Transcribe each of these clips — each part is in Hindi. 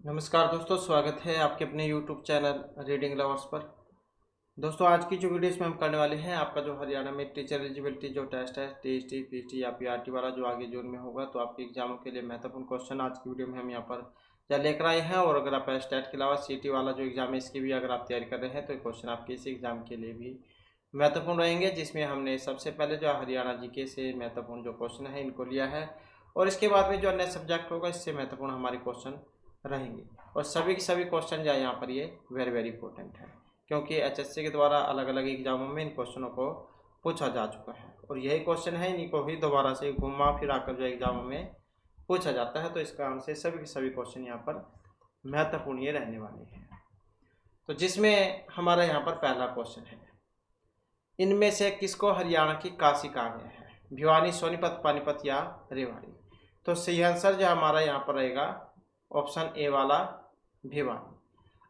नमस्कार दोस्तों, स्वागत है आपके अपने YouTube चैनल रीडिंग लवर्स पर। दोस्तों, आज की जो वीडियो इसमें हम करने वाले हैं, आपका जो हरियाणा में टीचर एलिजिबिलिटी जो टेस्ट है टीएसटी, पीटी या पीआरटी वाला जो आगे जून में होगा, तो आपके एग्जामों के लिए महत्वपूर्ण क्वेश्चन आज की वीडियो में हम यहाँ पर या लेकर आए हैं। और अगर आप स्टेट के अलावा सीटी वाला जो एग्जाम है इसकी भी अगर आप तैयारी कर रहे हैं तो ये क्वेश्चन आपके इस एग्जाम के लिए भी महत्वपूर्ण रहेंगे, जिसमें हमने सबसे पहले जो हरियाणा जीके से महत्वपूर्ण जो क्वेश्चन है इनको लिया है। और इसके बाद में जो अन्य सब्जेक्ट होगा इससे महत्वपूर्ण हमारे क्वेश्चन रहेंगे। और सभी के सभी क्वेश्चन जो है यहाँ पर ये वेरी इंपॉर्टेंट है, क्योंकि एचएससी के द्वारा अलग अलग एग्जामों में इन क्वेश्चनों को पूछा जा चुका है और यही क्वेश्चन है, इन्हीं को ही दोबारा से घुमा फिरा कर जो एग्जामों में पूछा जाता है। तो इस कारण से सभी के सभी क्वेश्चन यहाँ पर महत्वपूर्ण ये रहने वाले हैं। तो जिसमें हमारा यहाँ पर पहला क्वेश्चन है, इनमें से किसको हरियाणा की काशी कहा गया है? भिवानी, सोनीपत, पानीपत या रेवाड़ी? तो सही आंसर जो हमारा यहाँ पर रहेगा ऑप्शन ए वाला, भिवानी।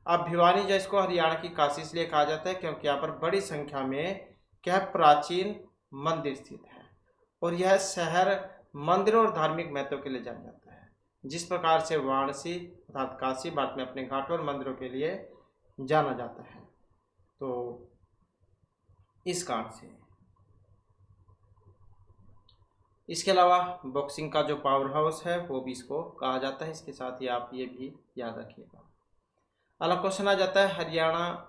अब भिवानी जो इसको हरियाणा की काशी इसलिए कहा जाता है क्योंकि यहाँ पर बड़ी संख्या में क्या प्राचीन मंदिर स्थित है और यह शहर मंदिरों और धार्मिक महत्व के लिए जाना जाता है। जिस प्रकार से वाराणसी अर्थात काशी भारत में अपने घाटों और मंदिरों के लिए जाना जाता है, तो इस कारण से। इसके अलावा बॉक्सिंग का जो पावर हाउस है वो भी इसको कहा जाता है। इसके साथ ही आप ये भी याद रखिएगा। अगला क्वेश्चन आ जाता है, हरियाणा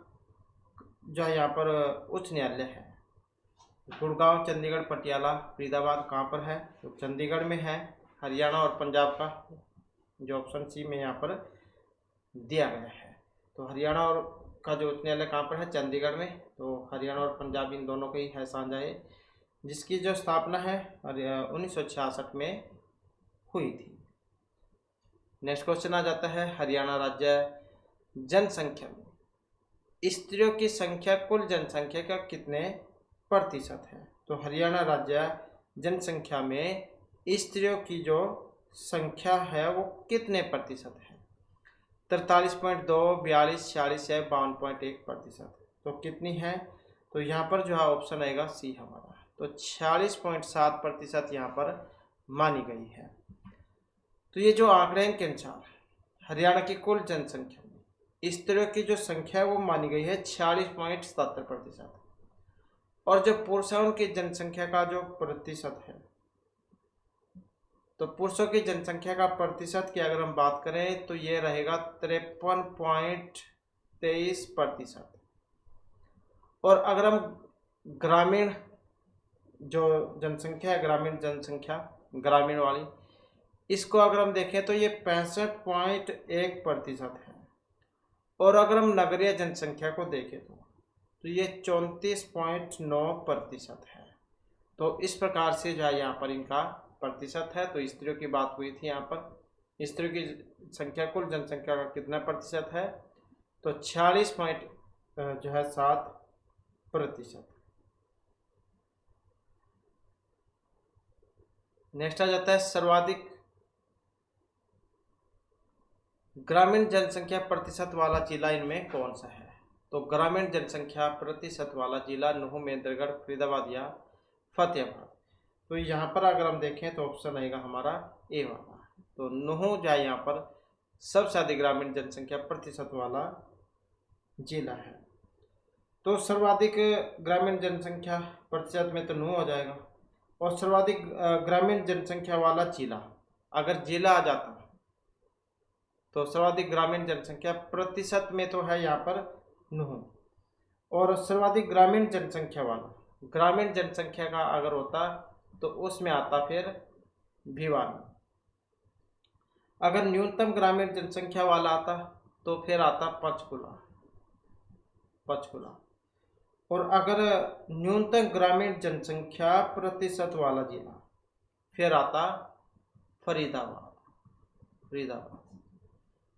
जो है यहाँ पर उच्च न्यायालय है, गुड़गांव, चंडीगढ़, पटियाला, फरीदाबाद कहाँ पर है? तो चंडीगढ़ में है। हरियाणा और पंजाब का जो ऑप्शन सी में यहाँ पर दिया गया है, तो हरियाणा और का जो उच्च न्यायालय कहाँ पर है? चंडीगढ़ में। तो हरियाणा और पंजाब इन दोनों का ही है साझा है, जिसकी जो स्थापना है 1966 में हुई थी। नेक्स्ट क्वेश्चन आ जाता है, हरियाणा राज्य जनसंख्या में स्त्रियों की संख्या कुल जनसंख्या का कितने प्रतिशत है? तो हरियाणा राज्य जनसंख्या में स्त्रियों की जो संख्या है वो कितने प्रतिशत है? 43.2, 42, 46 या 52.1%? तो कितनी है? तो यहाँ पर जो है ऑप्शन आएगा सी हमारा, तो 46.7% यहाँ पर मानी गई है। तो ये जो आंकड़े के अनुसार हरियाणा की कुल जनसंख्या में स्त्रियों की जो संख्या है वो मानी गई है 46.77%, और जो पुरुषों की जनसंख्या का जो प्रतिशत है, तो पुरुषों की जनसंख्या का प्रतिशत की अगर हम बात करें तो ये रहेगा 53.23%। और अगर हम ग्रामीण जो जनसंख्या है, ग्रामीण जनसंख्या ग्रामीण वाली, इसको अगर हम देखें तो ये 65.1% है। और अगर हम नगरीय जनसंख्या को देखें तो ये 34.9% है। तो इस प्रकार से जो है यहाँ पर इनका प्रतिशत है। तो स्त्रियों की बात हुई थी, यहाँ पर स्त्रियों की संख्या कुल जनसंख्या का कितना प्रतिशत है? तो 46.7%। नेक्स्ट आ जाता है, सर्वाधिक ग्रामीण जनसंख्या प्रतिशत वाला जिला इनमें कौन सा है? तो ग्रामीण जनसंख्या प्रतिशत वाला जिला नुह, महेंद्रगढ़, फरीदाबाद या फतेहाबाद? तो यहाँ पर अगर हम देखें तो ऑप्शन आएगा हमारा ए वाला, तो नुह जो है यहाँ पर सबसे अधिक ग्रामीण जनसंख्या प्रतिशत वाला जिला है। तो सर्वाधिक ग्रामीण जनसंख्या प्रतिशत में तो नुह हो जाएगा, और सर्वाधिक ग्रामीण जनसंख्या वाला जिला अगर जिला आ जाता तो सर्वाधिक ग्रामीण जनसंख्या प्रतिशत में तो है यहाँ पर नुह, और सर्वाधिक ग्रामीण जनसंख्या वाला ग्रामीण जनसंख्या का अगर होता तो उसमें आता फिर भिवानी। अगर न्यूनतम ग्रामीण जनसंख्या वाला आता तो फिर आता पंचकुला। और अगर न्यूनतम ग्रामीण जनसंख्या प्रतिशत वाला जिला फिर आता फरीदाबाद।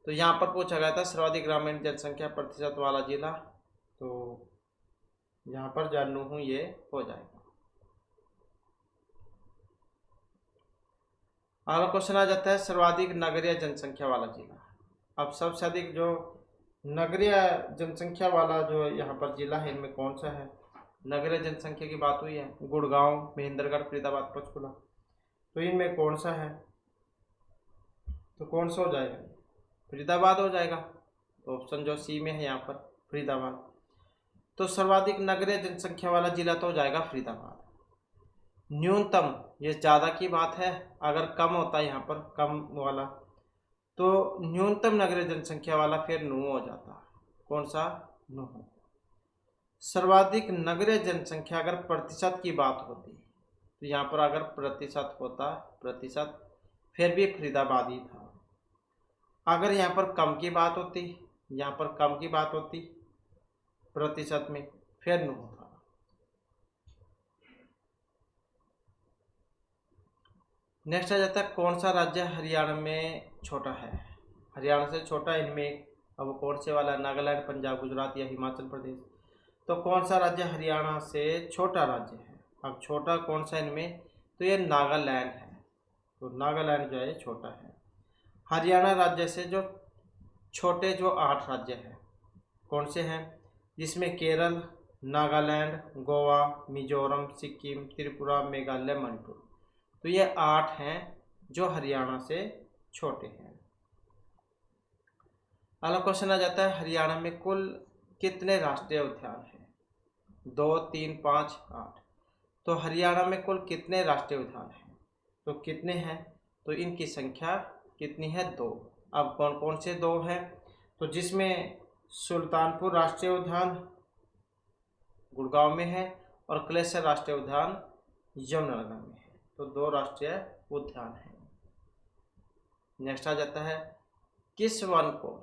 तो यहाँ पर पूछा गया था सर्वाधिक ग्रामीण जनसंख्या प्रतिशत वाला जिला, तो यहाँ पर जानू ये हो जाएगा। अगला क्वेश्चन आ जाता है, सर्वाधिक नगरीय जनसंख्या वाला जिला। अब सबसे अधिक जो नगरीय जनसंख्या वाला जो यहाँ पर जिला है इनमें कौन सा है? नगरीय जनसंख्या की बात हुई है, गुड़गांव, महेंद्रगढ़, फरीदाबाद, पंचकुला, तो इनमें कौन सा है? तो कौन सा हो जाएगा? फरीदाबाद हो जाएगा। तो ऑप्शन जो सी में है यहाँ पर फरीदाबाद। तो सर्वाधिक नगरीय जनसंख्या वाला जिला तो हो जाएगा फरीदाबाद। न्यूनतम, ये ज़्यादा की बात है, अगर कम होता है यहाँ पर कम वाला तो न्यूनतम नगरीय जनसंख्या वाला फिर नू हो जाता। कौन सा? नू। सर्वाधिक नगरीय जनसंख्या अगर प्रतिशत की बात होती तो यहाँ पर अगर प्रतिशत होता, प्रतिशत, फिर भी फरीदाबाद ही था। अगर यहाँ पर कम की बात होती, यहाँ पर कम की बात होती प्रतिशत में, फिर नू था। नेक्स्ट आ जाता है कौन सा राज्य हरियाणा में छोटा है? हरियाणा से छोटा इनमें अब कौन से वाला? नागालैंड, पंजाब, गुजरात या हिमाचल प्रदेश। तो कौन सा राज्य हरियाणा से छोटा राज्य है? अब छोटा कौन सा इनमें? तो ये नागालैंड है। तो नागालैंड जो है छोटा है। हरियाणा राज्य से जो छोटे जो 8 राज्य हैं कौन से हैं? जिसमें केरल, नागालैंड, गोवा, मिजोरम, सिक्किम, त्रिपुरा, मेघालय, मणिपुर। तो ये 8 हैं जो हरियाणा से छोटे हैं। अगला क्वेश्चन आ जाता है हरियाणा में कुल कितने राष्ट्रीय उद्यान हैं? 2, 3, 5, 8। तो हरियाणा में कुल कितने राष्ट्रीय उद्यान हैं? तो कितने हैं? तो इनकी संख्या कितनी है? 2। अब कौन कौन से 2 हैं? तो जिसमें सुल्तानपुर राष्ट्रीय उद्यान गुड़गांव में है और क्लेसर राष्ट्रीय उद्यान यमुनानगर में है। तो 2 राष्ट्रीय उद्यान हैं। नेक्स्ट आ जाता है किस वन को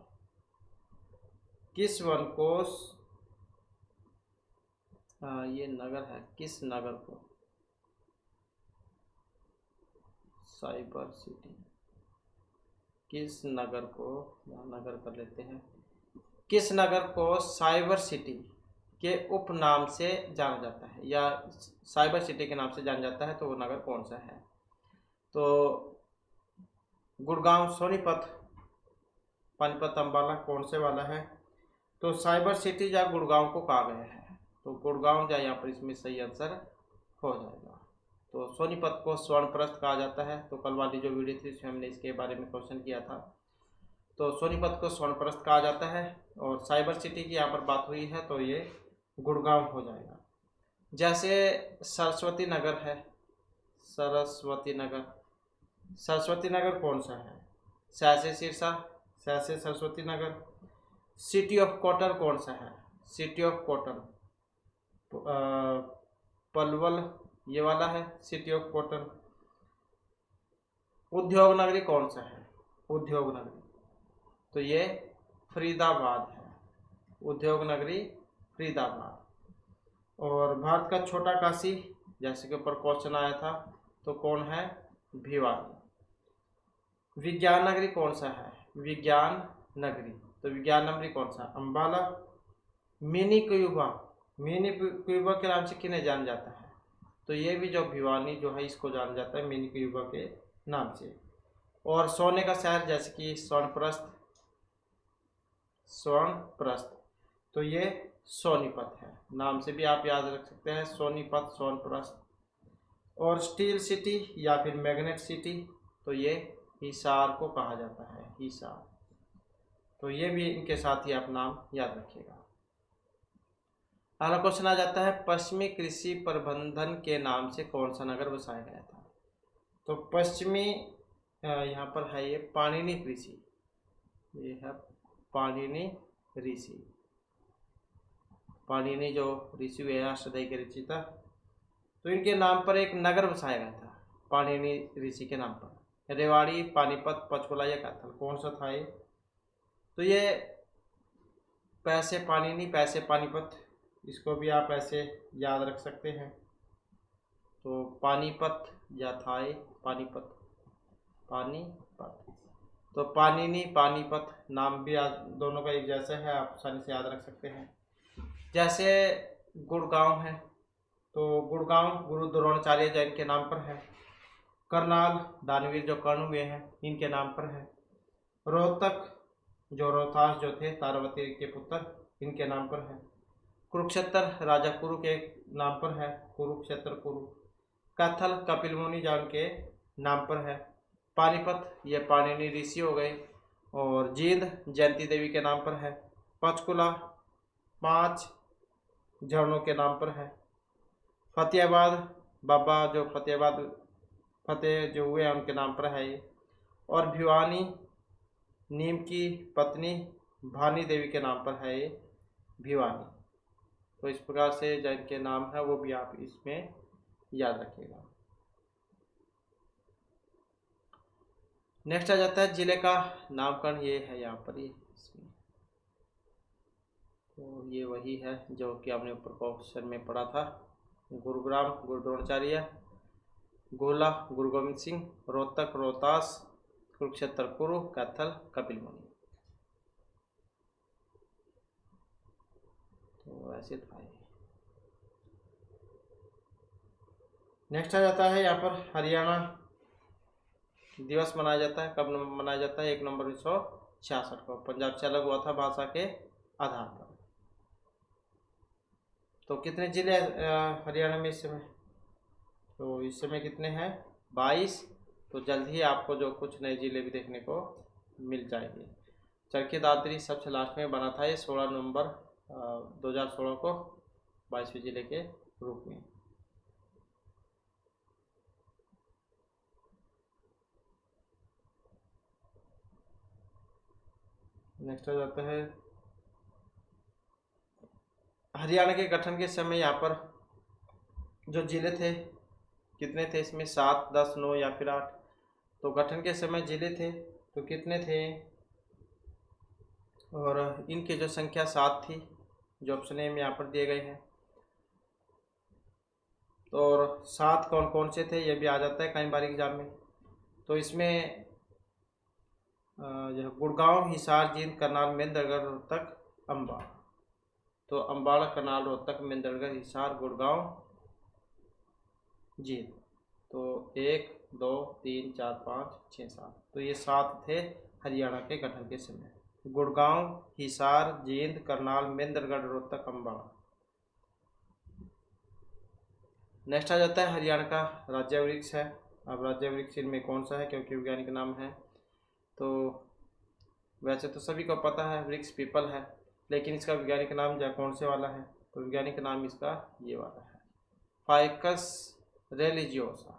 ये नगर है, किस नगर को साइबर सिटी, किस नगर को, नगर कर लेते हैं, किस नगर को साइबर सिटी के उपनाम से जाना जाता है या साइबर सिटी के नाम से जाना जाता है? तो वो नगर कौन सा है? तो गुड़गांव, सोनीपत, पानीपत, अम्बाला, कौन से वाला है? तो साइबर सिटी या गुड़गांव को कहा गया है, तो गुड़गांव या यहाँ पर इसमें सही आंसर हो जाएगा। तो सोनीपत को स्वर्णप्रस्थ कहा जाता है। तो कल वाली जो वीडियो थी उसमें हमने इसके बारे में क्वेश्चन किया था। तो सोनीपत को स्वर्णप्रस्थ कहा जाता है और साइबर सिटी की यहाँ पर बात हुई है तो ये गुड़गांव हो जाएगा। जैसे सरस्वती नगर है, सरस्वती नगर कौन सा है? से सिरसा, से Saraswati Nagar. City of cotton कौन सा है? सिटी ऑफ कॉटन पलवल, ये वाला है सिटी ऑफ कॉटन। उद्योग नगरी कौन सा है? उद्योग नगरी, तो ये फरीदाबाद है, उद्योग नगरी फरीदाबाद। और भारत का छोटा काशी जैसे के ऊपर क्वेश्चन आया था तो कौन है? भिवानी। विज्ञान नगरी कौन सा है? विज्ञान नगरी, तो विज्ञान नगरी कौन सा? अंबाला। मिनी क्यूबा के नाम से किन्हें जाना जाता है? तो ये भी जो भिवानी जो है इसको जाना जाता है मिनी क्यूबा के नाम से। और सोने का शहर जैसे कि स्वर्णप्रस्थ, तो ये सोनीपत है, नाम से भी आप याद रख सकते हैं सोनीपत, सोनप्रस्थ। और स्टील सिटी या फिर मैग्नेट सिटी, तो ये हिसार को कहा जाता है, हिसार। तो ये भी इनके साथ ही आप नाम याद रखिएगा। अगला क्वेश्चन आ जाता है पश्चिमी कृषि प्रबंधन के नाम से कौन सा नगर बसाया गया था? तो पश्चिमी यहाँ पर है ये पाणिनि कृषि, ये है पाणिनि ऋषि, पाणिनि जो ऋषि हुए हैं अष्टदई के रचिता, तो इनके नाम पर एक नगर बसाया गया था पाणिनि ऋषि के नाम पर। रेवाड़ी, पानीपत, पंचकुला या कैथल, कौन सा था ये? तो ये पैसे पाणिनि, पैसे पानीपत, इसको भी आप ऐसे याद रख सकते हैं। तो पानीपत या था ये पानीपत, तो पाणिनि पानीपत नाम भी दोनों का एक जैसा है, आप आसानी से याद रख सकते हैं। जैसे गुड़गांव है तो गुड़गांव गुरु द्रोणाचार्य जैन के नाम पर है। करनाल दानवीर जो कर्ण हुए हैं इनके नाम पर है। रोहतक जो रोहतास जो थे तारावती के पुत्र इनके नाम पर है। कुरुक्षेत्र राजा कुरु के नाम पर है, कुरुक्षेत्र कुरु। कैथल कपिल मुनि जान के नाम पर है। पानीपत ये पाणिनि ऋषि हो गए। और जींद जयंती देवी के नाम पर है। पंचकुला 5 झरनों के नाम पर है। फतेहाबाद बाबा जो फतेह जो हुए हैं उनके नाम पर है ये। और भिवानी नीम की पत्नी भानी देवी के नाम पर है ये भिवानी। तो इस प्रकार से जो इनके नाम है वो भी आप इसमें याद रखिएगा। नेक्स्ट आ जाता है जिले का नामकरण, ये है यहाँ पर ये इसमें। तो ये वही है जो कि आपने ऊपर क्वेश्चन में पढ़ा था। गुरुग्राम गुरु द्रोणाचार्य, गोला गुरु गोविंद सिंह, रोहतक रोहतास, कुरुक्षेत्र कुरु, कैथल कपिल मुनि। तो ऐसे था ये। नेक्स्ट आ जाता है यहाँ पर हरियाणा दिवस मनाया जाता है। कब मनाया जाता है? 1 नवंबर 1966 को पंजाब से अलग हुआ था भाषा के आधार पर। तो कितने जिले हरियाणा में इस समय? तो इस समय कितने हैं? 22। तो जल्द ही आपको जो कुछ नए जिले भी देखने को मिल जाएंगे। चरखी दादरी सबसे लास्ट में बना था ये 16 नवंबर 2016 को 22वें जिले के रूप में। नेक्स्ट आ जाता है हरियाणा के गठन के समय यहाँ पर जो जिले थे कितने थे इसमें? 7, 10, 9 या फिर 8। तो गठन के समय जिले थे तो कितने थे? और इनकी जो संख्या 7 थी जो ऑप्शन ए में यहाँ पर दिए गए हैं। तो और 7 कौन कौन से थे ये भी आ जाता है कई बार एग्जाम में। तो इसमें जो गुड़गांव, हिसार, जींद, करनाल, मेंदरगढ़, रोहतक, अम्बाड़ा। तो अम्बाड़ा, करनाल, रोहतक, मेंदरगढ़, हिसार, गुड़गांव, जींद। तो 1, 2, 3, 4, 5, 6, 7। तो ये 7 थे हरियाणा के गठन के समय। गुड़गांव, हिसार, जींद, करनाल, मेंदरगढ़, रोहतक, अम्बाड़ा। नेक्स्ट आ जाता है हरियाणा का राज्य वृक्ष है। अब राज्य वृक्ष इनमें कौन सा है क्योंकि वैज्ञानिक नाम है। तो वैसे तो सभी को पता है वृक्ष पीपल है, लेकिन इसका वैज्ञानिक नाम जो कौन से वाला है? तो वैज्ञानिक नाम इसका ये वाला है, फाइकस रेलिजियोसा।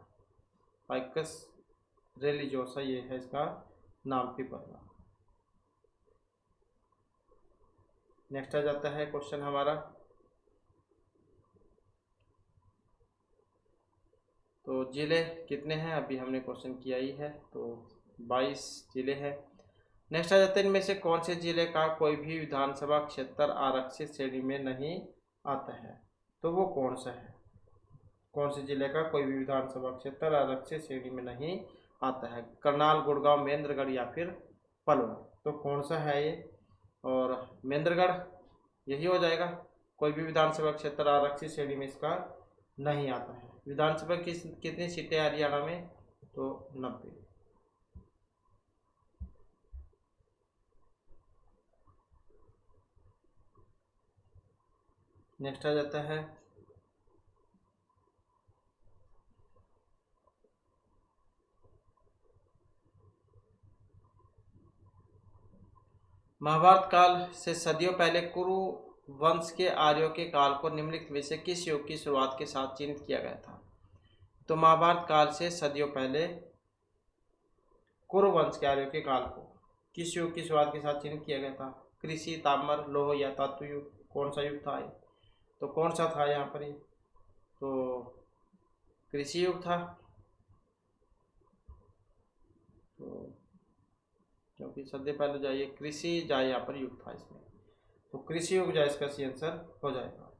फाइकस रेलिजियोसा ये है इसका नाम पीपल का। नेक्स्ट आ जाता है क्वेश्चन हमारा। तो जिले कितने हैं? अभी हमने क्वेश्चन किया ही है। तो 22 जिले हैं। नेक्स्ट आ जाते हैं इनमें से कौन से जिले का कोई भी विधानसभा क्षेत्र आरक्षित श्रेणी में नहीं आता है? तो वो कौन सा है? कौन से जिले का कोई भी विधानसभा क्षेत्र आरक्षित श्रेणी में नहीं आता है? करनाल, गुड़गांव, महेंद्रगढ़ या फिर पलवल। तो कौन सा है ये? और महेंद्रगढ़ यही हो जाएगा। कोई भी विधानसभा क्षेत्र आरक्षित श्रेणी में इसका नहीं आता है। विधानसभा कितनी सीटें हरियाणा में? तो 90। नेक्स्ट आ जाता है महाभारत काल से सदियों पहले कुरु वंश के आर्यों के काल को निम्नलिखित में से किस युग की शुरुआत के साथ चिन्हित किया गया था? तो महाभारत काल से सदियों पहले कुरु वंश के आर्यों के काल को किस युग की शुरुआत के साथ चिन्हित किया गया था? कृषि, ताम्र, लौह या धातु युग? कौन सा युग था ये? तो कौन सा था यहाँ पर? तो कृषि युग था। तो क्योंकि सदी पहले जाइए कृषि जाए यहाँ पर युग था इसमें, तो कृषि युग जाए इसका सी आंसर हो जाएगा।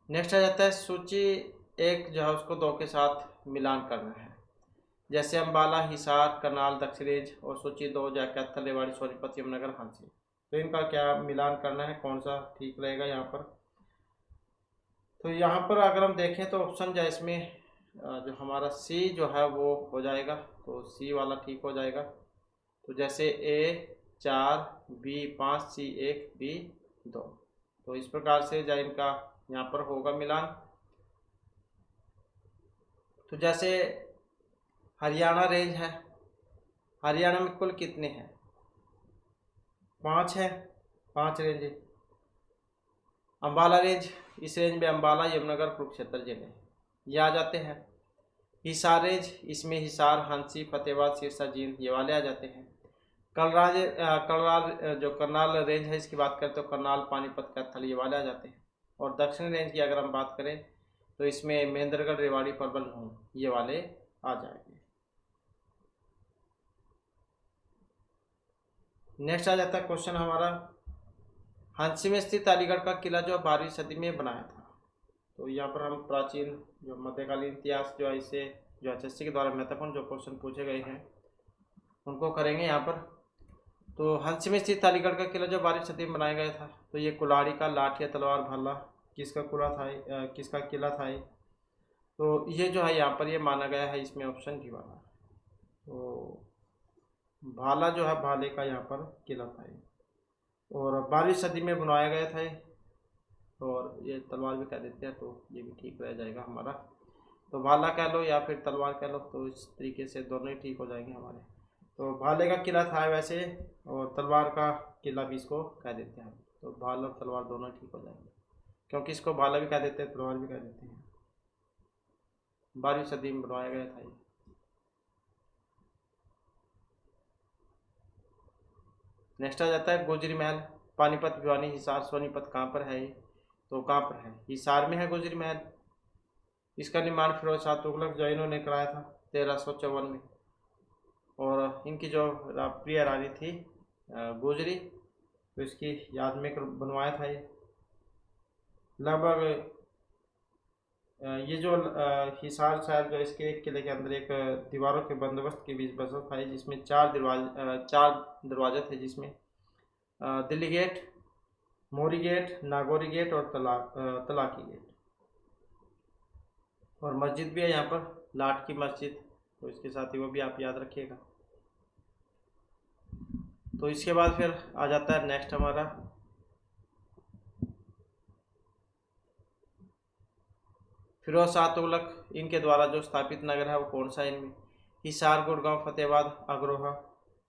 नेक्स्ट आ जाता है सूची 1 जो है उसको 2 के साथ मिलान करना है। जैसे अम्बाला, हिसार, करनाल, दक्षिणेज। और सूची 2 जो कैथल, रेवाड़ी, सोनीपत, यमुनानगर, हांसी। तो इनका क्या मिलान करना है? कौन सा ठीक रहेगा यहाँ पर? तो यहाँ पर अगर हम देखें तो ऑप्शन जो है इसमें जो हमारा सी जो है वो हो जाएगा। तो सी वाला ठीक हो जाएगा। तो जैसे A 4, B 5, C 1, B 2। तो इस प्रकार से जो इनका यहाँ पर होगा मिलान। तो जैसे हरियाणा रेंज है, हरियाणा में कुल कितने हैं? 5 है, 5 रेंज है। अम्बाला रेंज, इस रेंज में अम्बाला, यमुनानगर, कुरुक्षेत्र जिले ये आ जाते हैं। हिसार रेंज, इसमें हिसार, हंसी, फतेहाबाद, सिरसा, जींद ये वाले आ जाते हैं। करनाल जो करनाल रेंज है इसकी बात करें तो करनाल, पानीपत, कैथल ये वाले आ जाते हैं। और दक्षिण रेंज की अगर हम बात करें तो इसमें महेंद्रगढ़, रेवाड़ी, पलवल, नूंह ये वाले आ जाएंगे। नेक्स्ट आ जाता है क्वेश्चन हमारा, हंसी में स्थित अलीगढ़ का किला जो 12वीं सदी में बनाया था। तो यहाँ पर हम प्राचीन जो मध्यकालीन इतिहास जो है इसे जो एचएससी के द्वारा महत्वपूर्ण जो क्वेश्चन पूछे गए हैं उनको करेंगे यहाँ पर। तो हंसी में स्थित अलीगढ़ का किला जो 12वीं सदी में बनाया गया था, तो ये कुल्हाड़ी का, लाठ या तलवार, भाला किसका किला था, किसका किला था ये? तो ये जो है यहाँ पर ये माना गया है इसमें ऑप्शन डी वाला। तो भाला जो है, भाले का यहाँ पर किला था ये, और 12वीं सदी में बनवाया गया था ये। और ये तलवार भी कह देते हैं तो ये भी ठीक रह जाएगा हमारा। तो भाला कह लो या फिर तलवार कह लो, तो इस तरीके से दोनों ही ठीक हो जाएंगे हमारे। तो भाले का किला था वैसे, और तलवार का किला भी इसको कह देते हैं। तो भाल और तलवार दोनों ठीक हो जाएंगे, क्योंकि इसको भाला भी कह देते हैं, तलवार भी कह देते हैं। 12वीं सदी में बनवाया गया था ये। नेक्स्ट आ जाता है गोजरी महल, पानीपत, भिवानी, हिसार, सोनीपत कहाँ पर है ये? तो कहाँ पर है? हिसार में है गोजरी महल। इसका निर्माण फिरोज शाह तुगलक जो इन्होंने कराया था 1354 में। और इनकी जो प्रिय रानी थी गोजरी, तो इसकी याद में बनवाया था ये। लगभग ये जो हिसार शहर जो इसके एक किले के अंदर एक दीवारों के बंदोबस्त के बीच बसा था, जिसमें 4 दरवाजे थे, जिसमें दिल्ली गेट, मोरी गेट, नागौरी गेट और तलाकी गेट। और मस्जिद भी है यहाँ पर, लाट की मस्जिद, तो इसके साथ ही वो भी आप याद रखिएगा। तो इसके बाद फिर आ जाता है नेक्स्ट हमारा, फिरोज शाह तुगलक इनके द्वारा जो स्थापित नगर है वो कौन सा है इनमें? हिसार, गुड़गांव, फतेहाबाद, अग्रोहा,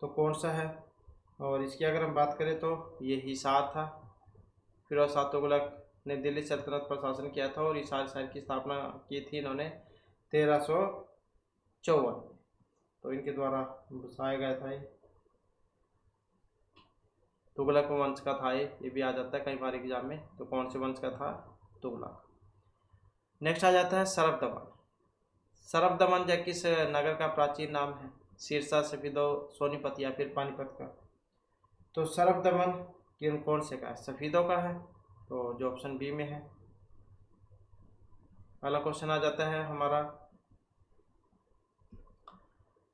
तो कौन सा है? और इसकी अगर हम बात करें तो ये हिसार था। फिरोज शाह तुगलक ने दिल्ली सल्तनत पर शासन किया था और हिसार शहर की स्थापना की थी इन्होंने 1354। तो इनके द्वारा बसाया गया था ये। तुगलक वंश का था ये भी आ जाता है कई बार एग्जाम में। तो कौन से वंश का था? तुगलक। नेक्स्ट आ जाता है सरफ दमन। सरफ दमन या किस नगर का प्राचीन नाम है? सिरसा, सफीदो, सोनीपत या फिर पानीपत का? तो सरफ दमन किन कौन से का है? सफीदो का है, तो जो ऑप्शन बी में है। अगला क्वेश्चन आ जाता है हमारा,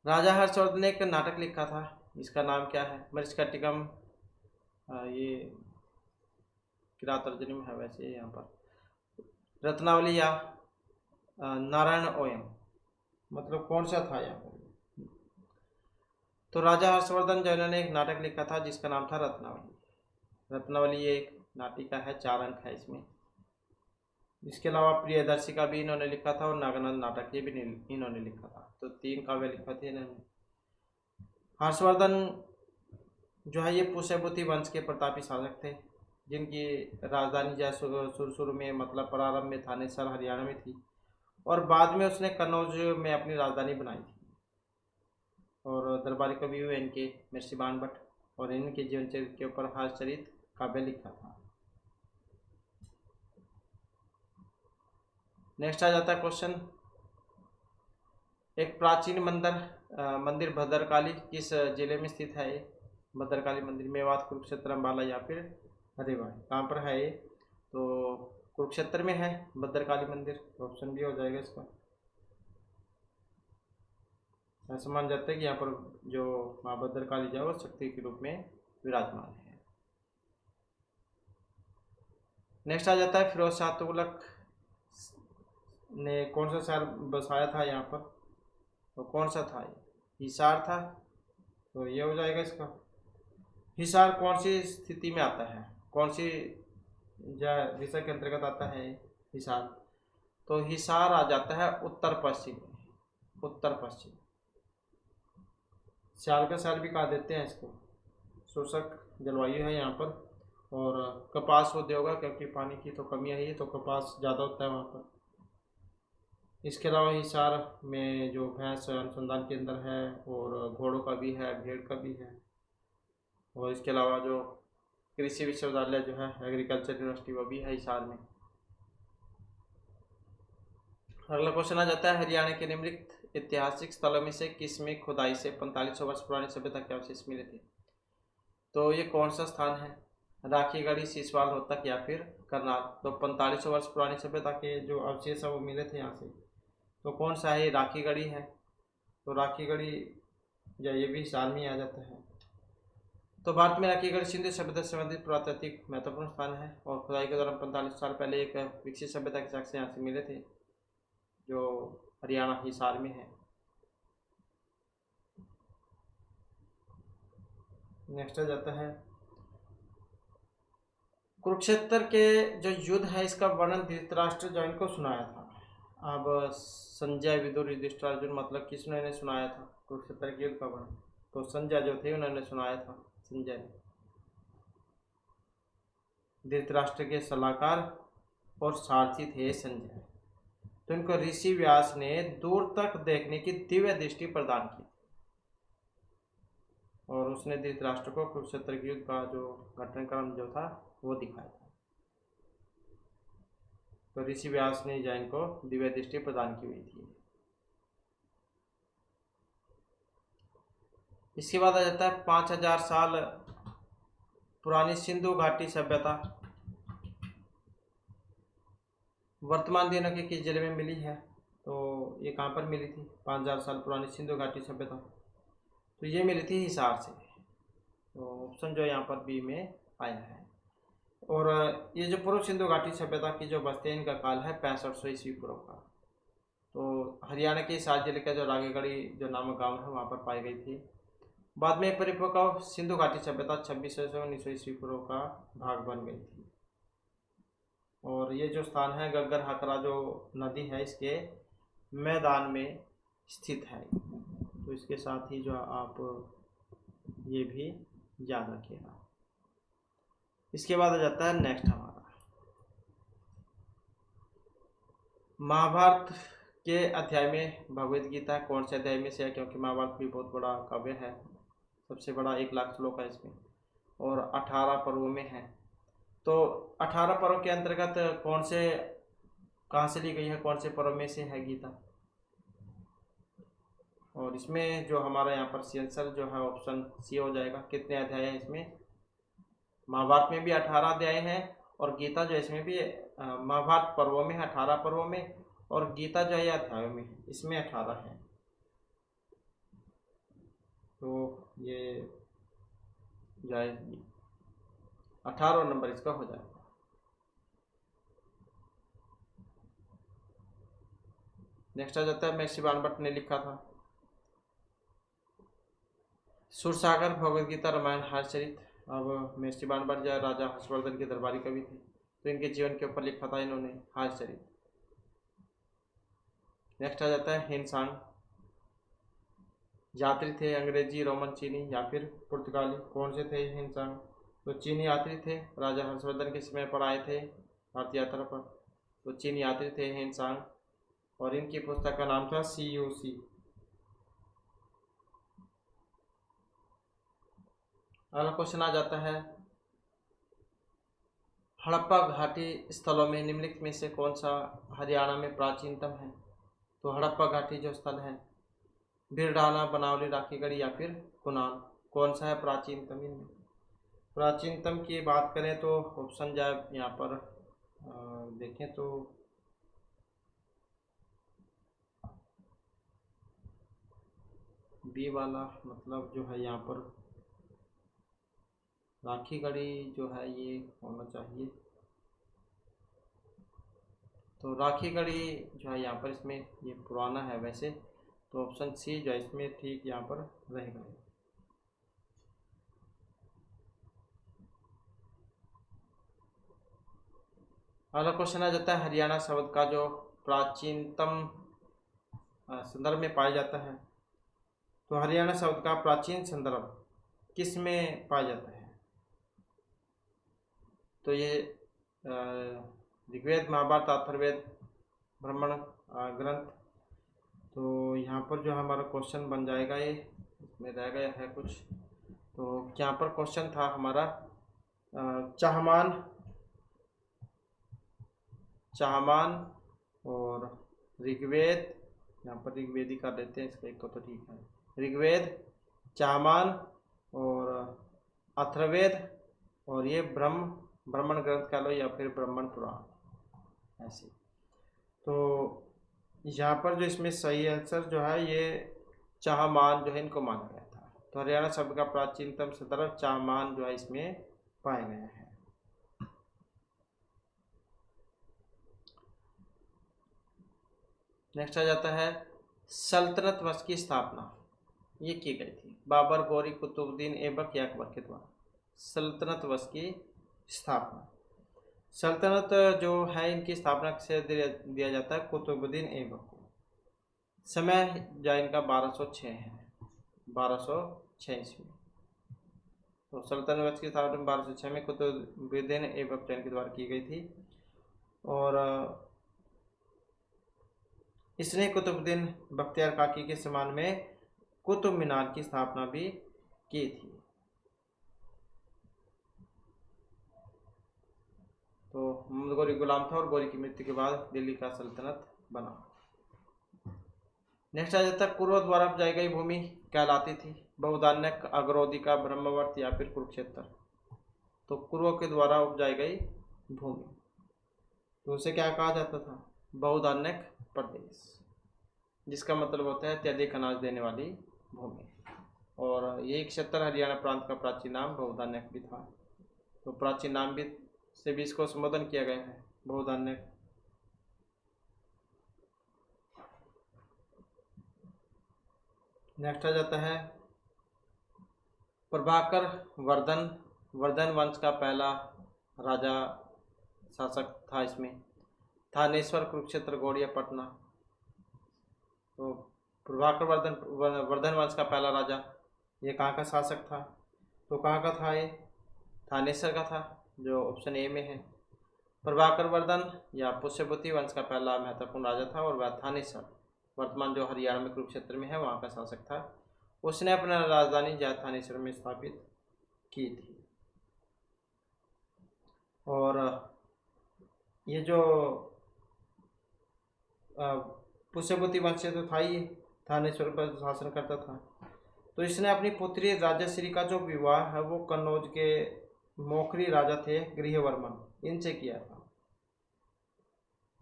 राजा हर्षवर्धन ने एक नाटक लिखा था, इसका नाम क्या है? मृच्छकटिकम, ये किरातार्जुनी में है वैसे यहाँ पर, रत्नावली या नारायण ओयम, मतलब कौन सा था यहाँ पर? तो राजा हर्षवर्धन जो इन्होंने एक नाटक लिखा था जिसका नाम था रत्नावली। रत्नावली ये एक नाटिका है, 4 अंक है इसमें। इसके अलावा प्रियदर्शी का भी इन्होंने लिखा था और नागानंद नाटक ये भी इन्होंने लिखा था। तो 3 काव्य लिखा थे इन्होंने। हर्षवर्धन जो है ये पुष्यभूति वंश के प्रतापी शासक थे, जिनकी राजधानी जैसे शुरू में मतलब प्रारंभ में थानेसर हरियाणा में थी, और बाद में उसने कन्नौज में अपनी राजधानी बनाई थी। और दरबारी कवि हुए इनके मिर्सीबान भट्ट, और इनके जीवन चरित्र के ऊपर हर्षचरित काव्य लिखा था। नेक्स्ट आ जाता है क्वेश्चन, एक प्राचीन मंदिर भद्रकाली किस जिले में स्थित है? भद्रकाली मंदिर मेवात, कुरुक्षेत्र, अम्बाला या फिर रेवाड़ी, कहाँ पर है ये? तो कुरुक्षेत्र में है भद्रकाली मंदिर, ऑप्शन भी हो जाएगा इसका। ऐसा मान जाता है कि यहाँ पर जो माँ भद्रकाली जो है वो शक्ति के रूप में विराजमान है। नेक्स्ट आ जाता है, फिरोज शाह तुगलक ने कौन सा शहर बसाया था यहाँ पर? तो कौन सा था ये? हिसार था, तो ये हो जाएगा इसका। हिसार कौन सी स्थिति में आता है, कौन सी दिशा के अंतर्गत आता है हिसार? तो हिसार आ जाता है उत्तर पश्चिम में। उत्तर पश्चिम। साल का साल भी कहा देते हैं इसको। शुष्क जलवायु है यहाँ पर। और कपास उद्योग है, क्योंकि पानी की तो कमी है, तो कपास ज़्यादा होता है वहाँ पर। इसके अलावा हिसार में जो भैंस अनुसंधान केंद्र है, और घोड़ों का भी है, भेड़ का भी है। और इसके अलावा जो कृषि विश्वविद्यालय जो है, एग्रीकल्चर यूनिवर्सिटी, वो भी है हिसार में। अगला क्वेश्चन आ जाता है, हरियाणा के निम्नलिखित ऐतिहासिक स्थलों में से किस में खुदाई से 4500 वर्ष पुरानी सभ्यता के अवशेष मिले थे? तो ये कौन सा स्थान है? राखीगढ़ी, सीसवाल, रोहतक या फिर करनाल। तो 4500 वर्ष पुरानी सभ्यता के जो अवशेष है वो मिले थे यहाँ से। तो कौन सा है? राखीगढ़ी है। तो राखीगढ़ी या ये भी हिसार में आ जाता है। तो भारत में राखीगढ़ सिंधु सभ्यता से संबंधित पुरातात्विक महत्वपूर्ण स्थान है, और खुदाई के दौरान 45 साल पहले एक विकसित सभ्यता के साक्ष्य यहाँ से मिले थे, जो हरियाणा हिसार में है। नेक्स्ट आ जाता है, कुरुक्षेत्र के जो युद्ध है इसका वर्णन धृतराष्ट्र जो इनको सुनाया था। अब संजय, विदुर, युधिष्ठिर, अर्जुन, मतलब किसने सुनाया था कुरुक्षेत्र के युद्ध का वर्णन? तो संजय जो थे उन्होंने सुनाया था। संजय ने धृतराष्ट्र के सलाहकार और सारथी थे संजय। तो इनको ऋषि व्यास ने दूर तक देखने की दिव्य दृष्टि प्रदान की, और उसने धृतराष्ट्र को कुरुक्षेत्र के युद्ध का जो घटनाक्रम जो था वो दिखाया था। तो ऋषि व्यास ने जैन को दिव्य दृष्टि प्रदान की हुई थी। इसके बाद आ जाता है 5000 साल पुरानी सिंधु घाटी सभ्यता वर्तमान दिनों के किस जिले में मिली है? तो ये कहाँ पर मिली थी 5000 साल पुरानी सिंधु घाटी सभ्यता? तो ये मिली थी हिसार से। तो ऑप्शन जो यहाँ पर बी में आया है। और ये जो पूर्व सिंधु घाटी सभ्यता की जो बस्ती है, इनका काल है 6500 ईस्वी पूर्व का। तो हरियाणा के हिसार जिले का जो रागेगढ़ी जो नामक गाँव है वहाँ पर पाई गई थी। बाद में परिपक्व सिंधु घाटी सभ्यता 2600 से 1900 ईस्वी पूर्व का भाग बन गई थी। और ये जो स्थान है गग्गर हाकरा जो नदी है इसके मैदान में स्थित है। तो इसके साथ ही जो आप ये भी याद रखिएगा। इसके बाद आ जाता है नेक्स्ट हमारा महाभारत के अध्याय में भगवद गीता कौन से अध्याय में से है? क्योंकि महाभारत भी बहुत बड़ा काव्य है, सबसे बड़ा 1 लाख श्लोक है इसमें, और 18 पर्वों में है। तो 18 पर्व के अंतर्गत कौन से, कहाँ से ली गई है, कौन से पर्व में से है गीता? और इसमें जो हमारा यहाँ पर सी आंसर जो है ऑप्शन सी हो जाएगा। कितने अध्याय हैं इसमें? महाभारत में भी 18 अध्याय हैं, और गीता जो इसमें भी महाभारत पर्वों में है 18 पर्वों में, और गीता जो है अध्यायों में इसमें 18 है। तो ये जाए 18 नंबर इसका हो जाएगा। नेक्स्ट आ जाता है, महर्षि बाणभट्ट ने लिखा था सूरसागर, भगवद गीता, रामायण, हर्षचरित। अब महर्षि बाणभट्ट जो राजा हर्षवर्धन के दरबारी कवि थे, तो इनके जीवन के ऊपर लिखा था इन्होंने हर्षचरित। नेक्स्ट आ जाता है हिंसान, यात्री थे अंग्रेजी, रोमन, चीनी या फिर पुर्तगाली। कौन से थे हिंसान? तो चीनी यात्री थे, राजा हर्षवर्धन के समय पर आए थे भारत यात्रा पर। तो चीनी यात्री थे हिंसान, और इनकी पुस्तक का नाम था CUC। अगला क्वेश्चन आ जाता है, हड़प्पा घाटी स्थलों में निम्नलिखित में से कौन सा हरियाणा में प्राचीनतम है? तो हड़प्पा घाटी जो स्थल है बिरडाना, बनावली, राखीगढ़ी या फिर कुनाल, कौन सा है प्राचीनतम इनमें? प्राचीनतम की बात करें तो ऑप्शन जाए यहाँ पर देखें तो बी वाला, मतलब जो है यहाँ पर राखीगढ़ी जो है ये होना चाहिए। तो राखीगढ़ी जो है यहाँ पर इसमें ये पुराना है वैसे, तो ऑप्शन सी जो है इसमें ठीक यहाँ पर रहेगा। अगला क्वेश्चन आ जाता है, हरियाणा शब्द का जो प्राचीनतम संदर्भ में पाया जाता है। तो हरियाणा शब्द का प्राचीन संदर्भ किस में पाया जाता है? तो ये ऋग्वेद, महाभारत, अथर्ववेद, ब्राह्मण ग्रंथ। तो यहाँ पर जो हमारा क्वेश्चन बन जाएगा, ये इसमें रह गया है कुछ। तो यहाँ पर क्वेश्चन था हमारा चाहमान और ऋग्वेद, यहाँ पर ऋग्वेद ही कर लेते हैं इसका एक को, तो ठीक है। ऋग्वेद, चाहमान और अथर्ववेद और ये ब्राह्मण ग्रंथ कह लो या फिर ब्राह्मण पुराण, ऐसे। तो यहाँ पर जो इसमें सही आंसर जो है ये चाहमान जो है इनको माना गया था। तो हरियाणा शब्द का प्राचीनतम संदर्भ चाहमान जो है इसमें पाया गया है। नेक्स्ट आ जाता है सल्तनत वंश की स्थापना ये की गई थी बाबर, गौरी, कुतुबुद्दीन ऐबक या अकबर के द्वारा। सल्तनत वंश की स्थापना, सल्तनत जो है इनकी स्थापना से दिया जाता है कुतुबुद्दीन ऐबक को। समय जो इनका 1206 है, 1206 ईस्वी। तो सल्तनत वंश की स्थापना 1206 में कुतुबुद्दीन ऐबक के द्वारा की गई थी। और इसने कुतुबुद्दीन बख्तियार काकी के सम्मान में कुतुब मीनार की स्थापना भी की थी। तो मोहम्मद गौरी गुलाम था और गौरी की मृत्यु के बाद दिल्ली का सल्तनत बना। नेक्स्ट आ जाता है कुरु द्वारा उपजाई गई भूमि कहलाती थी बहुधान्यक, अग्रोदिका, ब्रह्मवर्त या फिर कुरुक्षेत्र। तो कुरु के द्वारा उपजाई गई भूमि, तो उसे क्या कहा जाता था? बहुधान्यक प्रदेश, जिसका मतलब होता है अत्यधिक अनाज देने वाली भूमि। और यही क्षेत्र हरियाणा प्रांत का प्राचीन नाम बहुधान्यक भी था। तो प्राचीन नाम भी से भी इसको संबोधन किया गया है, बहुधान्यक। नेक्स्ट आ जाता है प्रभाकर वर्धन वंश का पहला राजा शासक था। इसमें थानेश्वर, कुरुक्षेत्र, गौड़िया, पटना। तो प्रभाकर वर्धन वंश का पहला राजा ये कहाँ का शासक था? तो कहाँ का था ये? थानेश्वर का था, जो ऑप्शन ए में है। प्रभाकर वर्धन या पुष्यभूति वंश का पहला महत्वपूर्ण राजा था और वह थानेश्वर, वर्तमान जो हरियाणा में कुरुक्षेत्र में है, वहाँ का शासक था। उसने अपना राजधानी थानेश्वर में स्थापित की थी। और ये जो पुष्यभूति वंश से तो था ही, थानेश्वर पर शासन करता था। तो इसने अपनी पुत्री राजश्री का जो विवाह है वो कन्नौज के मोखरी राजा थे गृहवर्मन, इनसे किया था।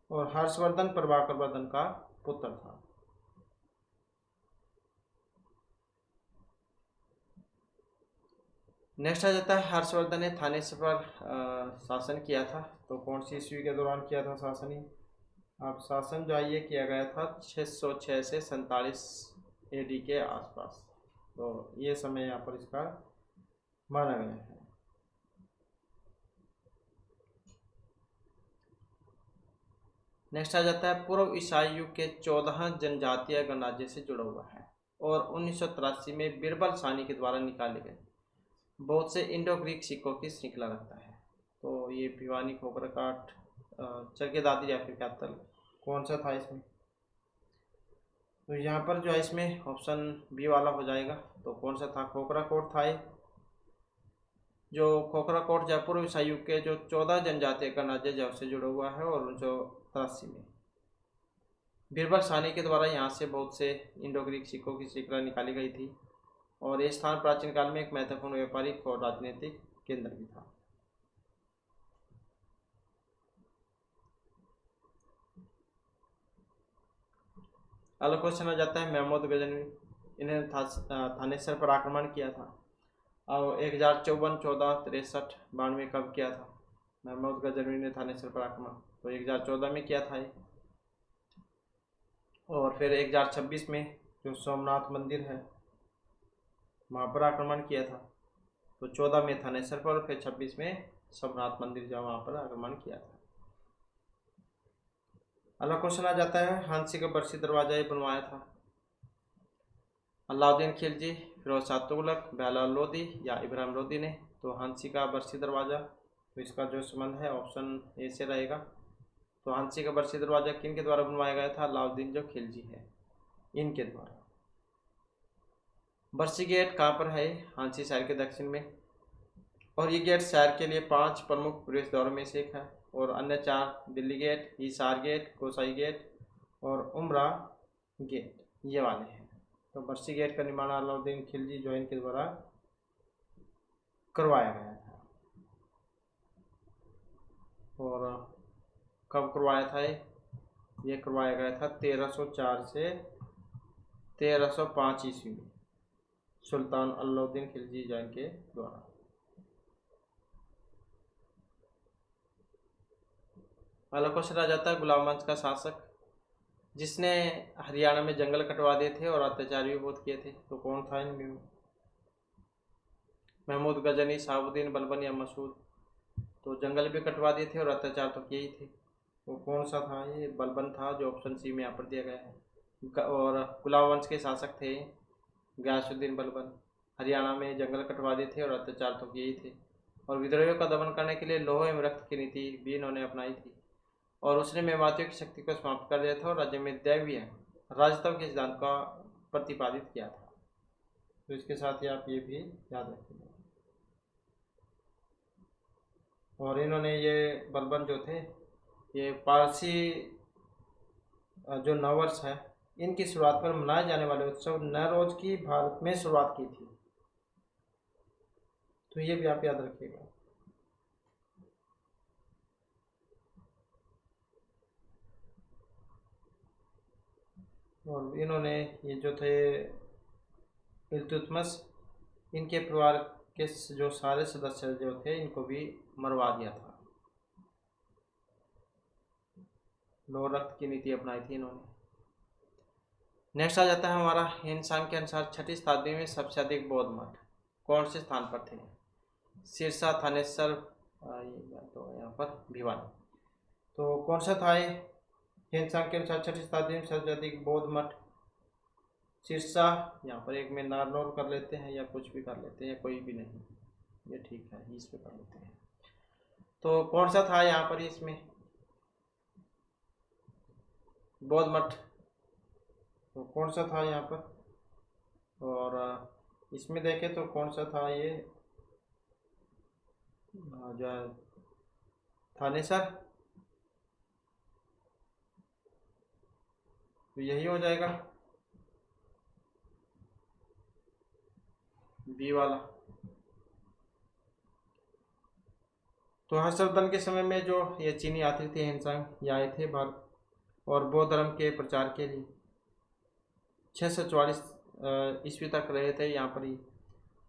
और हर्षवर्धन प्रभाकर वर्धन का पुत्र था। नेक्स्ट आ जाता है हर्षवर्धन ने थानेश्वर पर शासन किया था। तो कौन सी ईस्वी के दौरान किया था शासन? अब शासन जो है ये किया गया था 606 से 47 AD के आसपास। तो ये समय यहाँ पर इसका माना गया है। नेक्स्ट आ जाता है पूर्व ईसाई युग के 14 जनजातीय गणराज्य से जुड़ा हुआ है और 1983 में बिरबल सानी के द्वारा निकाले गए बहुत से इंडो ग्रीक सिक्कों की श्रृंखला रखता है। तो ये भिवानी, खोखराकाट, चरके दादरी या फिर कैथल, कौन सा था इसमें? तो यहाँ पर जो है इसमें ऑप्शन बी वाला हो जाएगा। तो कौन सा था? खोखराकोट था ये। जो खोखराकोट जयपुर ईसाई युग के जो 14 जनजातीय गणराज्य जब से जुड़ा हुआ है और 1983 में बिरबल सानी के द्वारा यहाँ से बहुत से इंडो ग्रीक सिक्कों की श्रृंखला निकाली गई थी। और ये स्थान प्राचीन काल में एक महत्वपूर्ण व्यापारिक और राजनीतिक केंद्र भी था। अगला क्वेश्चन आ जाता है महमूद गजनवी, इन्हें थानेश्वर पर आक्रमण किया था और 1054, 14, 63, 92 कब किया था? महमूद गजनवी ने थानेश्वर पर आक्रमण तो 1014 में किया था ये। और फिर 1026 में जो सोमनाथ मंदिर है वहाँ पर आक्रमण किया था। तो 14 में थानेश्वर पर और फिर 26 में सोमनाथ मंदिर जो वहाँ पर आक्रमण किया था। अगला क्वेश्चन आ जाता है, हांसी का बरसी दरवाजा ये बनवाया था? अलाउद्दीन खिलजी, फिरोज शाह तुगलक, बेलाल लोदी या इब्राहिम लोदी ने? तो हांसी का बरसी दरवाजा, तो इसका जो संबंध है ऑप्शन ए से रहेगा। तो हांसी का बरसी दरवाजा किन के द्वारा बनवाया गया था? अलाउद्दीन जो खिलजी है इनके द्वारा। बरसी गेट कहाँ पर है? हांसी शहर के दक्षिण में, और ये गेट शहर के लिए 5 प्रमुख प्रवेश द्वारों में से एक है, और अन्य 4 Delhi gate, Hisar gate, Kosai gate और उमरा गेट ये वाले हैं। तो बरसी गेट का निर्माण अलाउद्दीन खिलजी जो इनके द्वारा करवाया गया था। और कब करवाया था ये करवाया गया था 1304 से 1305 ईस्वी में सुल्तान अलाउद्दीन खिलजी जैन के द्वारा। अगला क्वेश्चन आ जाता है, गुलाम वंश का शासक जिसने हरियाणा में जंगल कटवा दिए थे और अत्याचार भी बहुत किए थे, तो कौन था इनमें? महमूद गजनी, शहाबुद्दीन बलबन या मसूद? तो जंगल भी कटवा दिए थे और अत्याचार तो किए ही थे, वो कौन सा था? ये बलबन था, जो ऑप्शन सी में यहाँ पर दिया गया है। और गुलाम वंश के शासक थे गयासुद्दीन बलबन। हरियाणा में जंगल कटवा दिए थे और अत्याचार तो किए ही थे, और विद्रोहियों का दमन करने के लिए लौह एवं रक्त की नीति भी इन्होंने अपनाई थी, और उसने मेवातियों की शक्ति को समाप्त कर दिया था और राज्य में दैवीय राजतंत्र के सिद्धांत का प्रतिपादित किया था। तो इसके साथ ही आप ये भी याद रखिएगा। और इन्होंने ये बलबन जो थे ये पारसी जो नववर्ष है इनकी शुरुआत पर मनाए जाने वाले उत्सव नवरोज की भारत में शुरुआत की थी, तो ये भी आप याद रखिएगा। और इन्होंने ये जो थे इल्तुतमिश, इनके परिवार के जो सारे सदस्य जो थे इनको भी मरवा दिया था। लौह रक्त की नीति अपनाई थी इन्होंने। नेक्स्ट आ जाता है हमारा, इंसान के अनुसार 6ठी शताब्दी में सबसे अधिक बौद्ध मठ कौन से स्थान पर थे? सिरसा, थानेसर, तो यहाँ पर भिवानी। तो कौन सा था ये? इंसान के अनुसार 6ठी शताब्दी में सबसे अधिक बौद्ध मठ सिरसा, यहाँ पर एक में नारनौल कर लेते हैं या कुछ भी कर लेते हैं या कोई भी नहीं, ये ठीक है, इस पे कर लेते हैं। तो कौन सा था यहाँ पर इसमें बौद्ध मठ? तो कौन सा था यहाँ पर? और इसमें देखें तो कौन सा था ये जो थानेसर, तो यही हो जाएगा बी वाला। तो हर्षवर्धन के समय में जो ये चीनी यात्री थे हिंसंग ये आए थे भारत और बौद्ध धर्म के प्रचार के लिए 644 ईस्वी तक रहे थे यहाँ पर ही,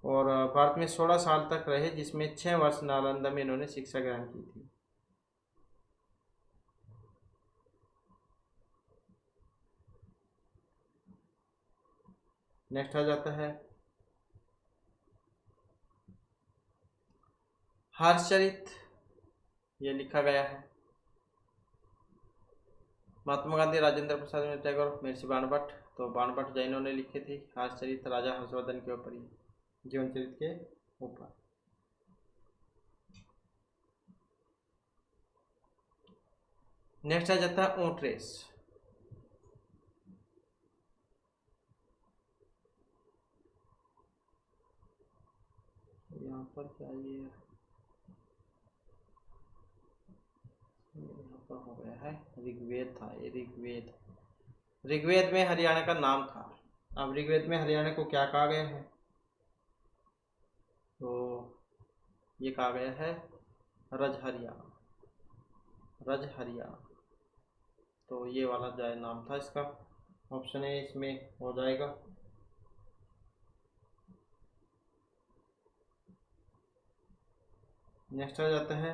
और भारत में 16 साल तक रहे, जिसमें 6 वर्ष नालंदा में इन्होंने शिक्षा ग्रहण की थी। नेक्स्ट आ जाता है हर्षचरित, ये लिखा गया है महात्मा गांधी, राजेंद्र प्रसाद टैगोर, महर्षि बाणभट्ट। तो बाणभट्ट जैनों ने लिखे थे हर्षचरित राजा हर्षवर्धन के ऊपर ही, जीवन चरित के ऊपर। नेक्स्ट आ जाता है ऊंट रेस। यहाँ पर क्या ये यहाँ पर हो गया है ऋग्वेद था, ये ऋग्वेद। ऋग्वेद में हरियाणा का नाम था, अब ऋग्वेद में हरियाणा को क्या कहा गया है? तो ये कहा गया है रजहरिया, रजहरिया। तो ये वाला जो नाम था इसका, ऑप्शन ए इसमें हो जाएगा। नेक्स्ट आ जाता है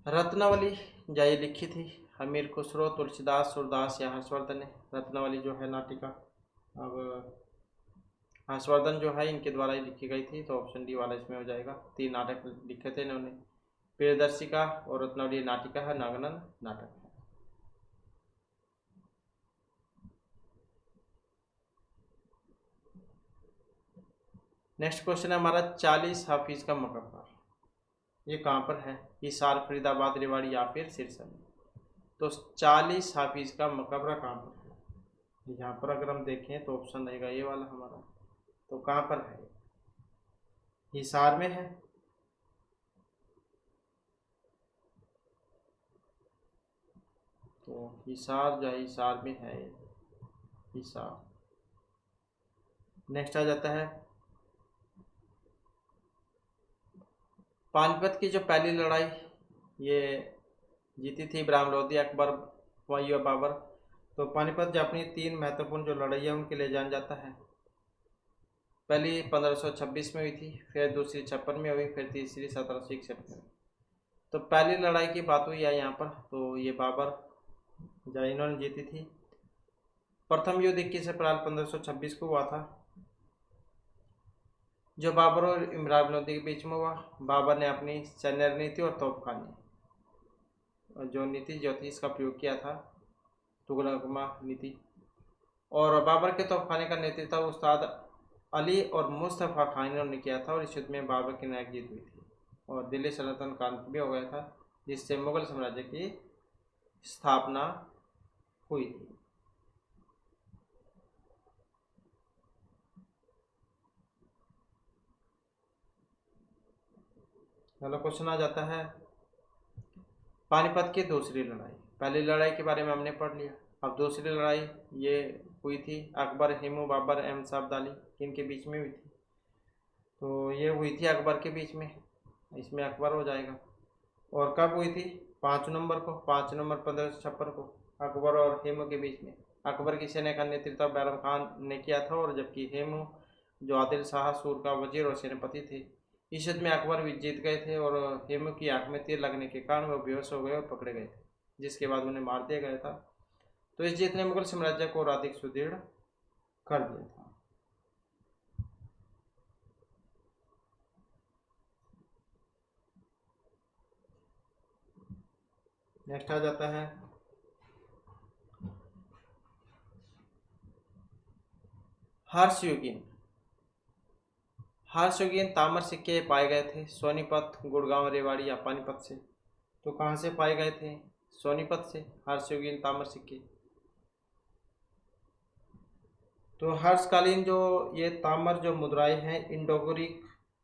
रत्नावली, जाए लिखी थी हमीर खुसरो, तुलसीदास, सूरदास या हर्षवर्धन ने? रत्नावली जो है नाटिका, अब हर्षवर्धन जो है इनके द्वारा ही लिखी गई थी, तो ऑप्शन डी वाला इसमें हो जाएगा। 3 नाटक लिखे थे इन्होंने, प्रियदर्शिका और रत्नावली नाटिका है, नागनंद नाटक है। नेक्स्ट क्वेश्चन है हमारा 40 हाफिज का मकबरा, ये कहाँ पर है? हिसार, फरीदाबाद, रेवाड़ी या फिर सिरसा में। तो 40 हाफिज का मकबरा कहाँ पर है? यहाँ पर अगर हम देखें तो ऑप्शन रहेगा ये वाला हमारा। तो कहाँ पर है? हिसार में है, तो हिसार जो है हिसार में है हिसार। नेक्स्ट आ जाता है पानीपत की जो पहली लड़ाई ये जीती थी इब्राहिम लोदी, अकबर, हुमायूं, बाबर। तो पानीपत जो अपनी 3 महत्वपूर्ण जो लड़ाई है उनके लिए जाना जाता है। पहली 1526 में हुई थी, फिर दूसरी 56 में हुई, फिर तीसरी 1761 में। तो पहली लड़ाई की बात हुई है यहाँ पर, तो ये बाबर जो इन्होंने जीती थी। प्रथम युद्ध 21 अप्रैल 1526 को हुआ था, जो बाबर और इमरान लोदी के बीच में हुआ। बाबर ने अपनी सैन्य नीति और तोपखाने जो नीति जो थी इसका प्रयोग किया था, तुगलकमा नीति। और बाबर के तोपखाने का नेतृत्व उस्ताद अली और मुस्तफ़ा खान ने किया था, और इस युद्ध में बाबर की नायक जीत हुई थी और दिल्ली सल्तनत का अंत भी हो गया था, जिससे मुगल साम्राज्य की स्थापना हुई थी। अगला क्वेश्चन आ जाता है पानीपत की दूसरी लड़ाई। पहली लड़ाई के बारे में हमने पढ़ लिया, अब दूसरी लड़ाई ये हुई थी अकबर, हेमू, बाबर एवं सफदर इनके बीच में हुई थी। तो ये हुई थी अकबर के बीच में, इसमें अकबर हो जाएगा। और कब हुई थी? 5 नवंबर को, 5 नवंबर 1556 को, अकबर और हेमू के बीच में। अकबर की सेना का नेतृत्व बैरम खान ने किया था, और जबकि हेमू जो आदिल शाह सूर का वजीर और सेनापति थे। इस युद्ध में अकबर भी जीत गए थे, और हेमू की आंख में तीर लगने के कारण वो बेहोश हो गए और पकड़े गए थे, जिसके बाद उन्हें मार दिया गया था। तो इस जीत ने मुगल साम्राज्य को और अधिक सुदृढ़ कर दिया था। नेक्स्ट आ जाता है हर्षयुगीन। हर्षयुगीन ताम्र सिक्के पाए गए थे सोनीपत, गुड़गांव, रेवाड़ी या पानीपत से। तो कहाँ से पाए गए थे? सोनीपत से हर्षयुगीन ताम्र सिक्के। तो हर्षकालीन जो ये ताम्र जो मुद्राएं हैं इंडोग्रीक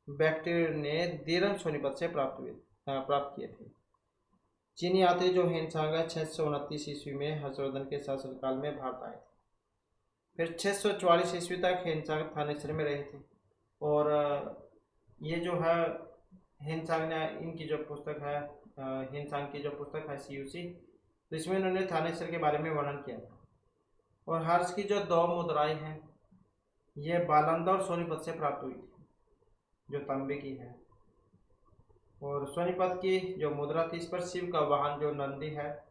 बैक्टीरिया ने दीरन सोनीपत से प्राप्त किए थे। चीनी यात्री जो हेनसांग 629 ईस्वी में हर्षवर्धन के शासनकाल में भारत आए थे। फिर 644 ईस्वी तक हेनसांग थानेसर में रहे थे। और ये जो है हेनसांग ने इनकी जो पुस्तक है हेनसांग की जो पुस्तक है सीयूसी, तो इसमें इन्होंने थानेसर के बारे में वर्णन किया था। और हर्ष की जो 2 मुद्राएं हैं ये बालंदा और सोनीपत से प्राप्त हुई थी, जो तांबे की है। और सोनीपत की जो मुद्रा थी इस पर शिव का वाहन जो नंदी है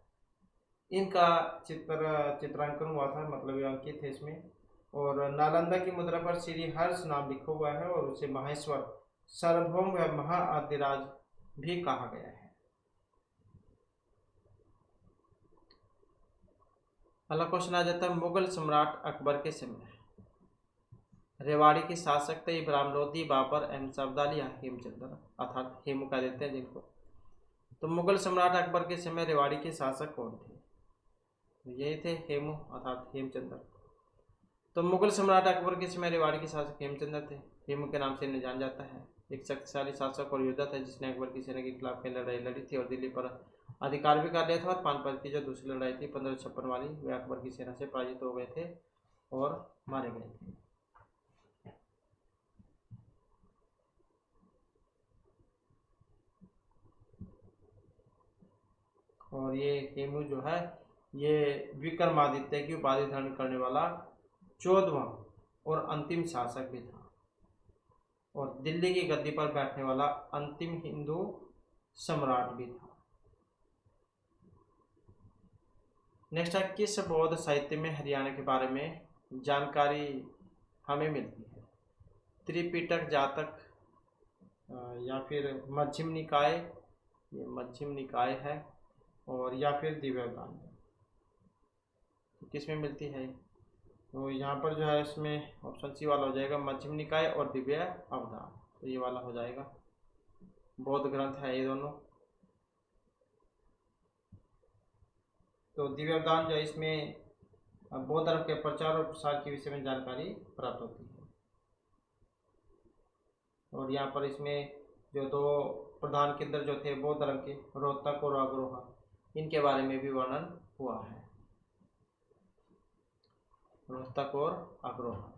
इनका चित्रांकन हुआ था, मतलब ये अंकित है इसमें। और नालंदा की मुद्रा पर श्री हर्ष नाम लिखा हुआ है, और उसे महेश्वर, सार्वभौम व महाआदिराज भी कहा गया है। अगला क्वेश्चन आ जाता है मुगल सम्राट अकबर के समय रेवाड़ी के शासक थे इब्राहिम लोदी, बाबर एवं सफदर या हेमचंद्र, अर्थात हेमू कह देते हैं जिनको। तो मुगल सम्राट अकबर के समय रेवाड़ी के शासक कौन थे? यही थे हेमू अर्थात हेमचंद्र। तो मुगल सम्राट अकबर के समय रेवाड़ी के शासक हेमचंद्र थे। हेमू के नाम से इन्हें जाना जाता है। एक शक्तिशाली शासक और योद्धा था जिसने अकबर की सेना के खिलाफ कई लड़ाई लड़ी थी और दिल्ली पर अधिकार भी कर लिया था। और पानीपत की जो दूसरी लड़ाई थी 1556 वाली, वे अकबर की सेना से पराजित हो गए थे और मारे गए थे। और ये हेमू जो है ये विक्रमादित्य की उपाधि धारण करने वाला 14वां और अंतिम शासक भी था, और दिल्ली की गद्दी पर बैठने वाला अंतिम हिंदू सम्राट भी था। नेक्स्ट है किस बौद्ध साहित्य में हरियाणा के बारे में जानकारी हमें मिलती है? त्रिपिटक, जातक या फिर मध्यम निकाय, ये मध्यम निकाय है, और या फिर दिव्यवदान। तो किस में मिलती है? तो यहाँ पर जो है इसमें ऑप्शन सी वाला हो जाएगा मध्यम निकाय और दिव्य अवधान, तो ये वाला हो जाएगा। बौद्ध ग्रंथ है ये दोनों। तो दिव्य अवधान जो है इसमें बौद्ध धर्म के प्रचार और प्रसार के विषय में जानकारी प्राप्त होती है। और यहाँ पर इसमें जो दो प्रधान केंद्र जो थे बौद्ध धर्म के, रोहतक और अग्रोहा, इनके बारे में भी वर्णन हुआ है। रोहतक और अग्रोहा।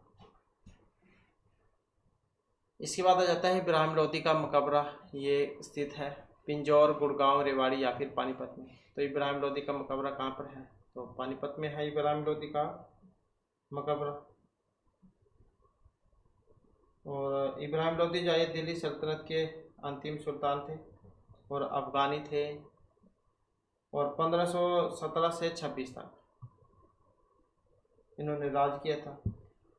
इसके बाद आ जाता है इब्राहिम लोदी का मकबरा। ये स्थित है पिंजौर, गुड़गांव, रेवाड़ी या फिर पानीपत में। तो इब्राहिम लोदी का मकबरा कहाँ पर है? तो पानीपत में है इब्राहिम लोदी का मकबरा। और इब्राहिम लोदी जो है दिल्ली सल्तनत के अंतिम सुल्तान थे और अफगानी थे, और 1517 से 26 तक इन्होंने राज किया था,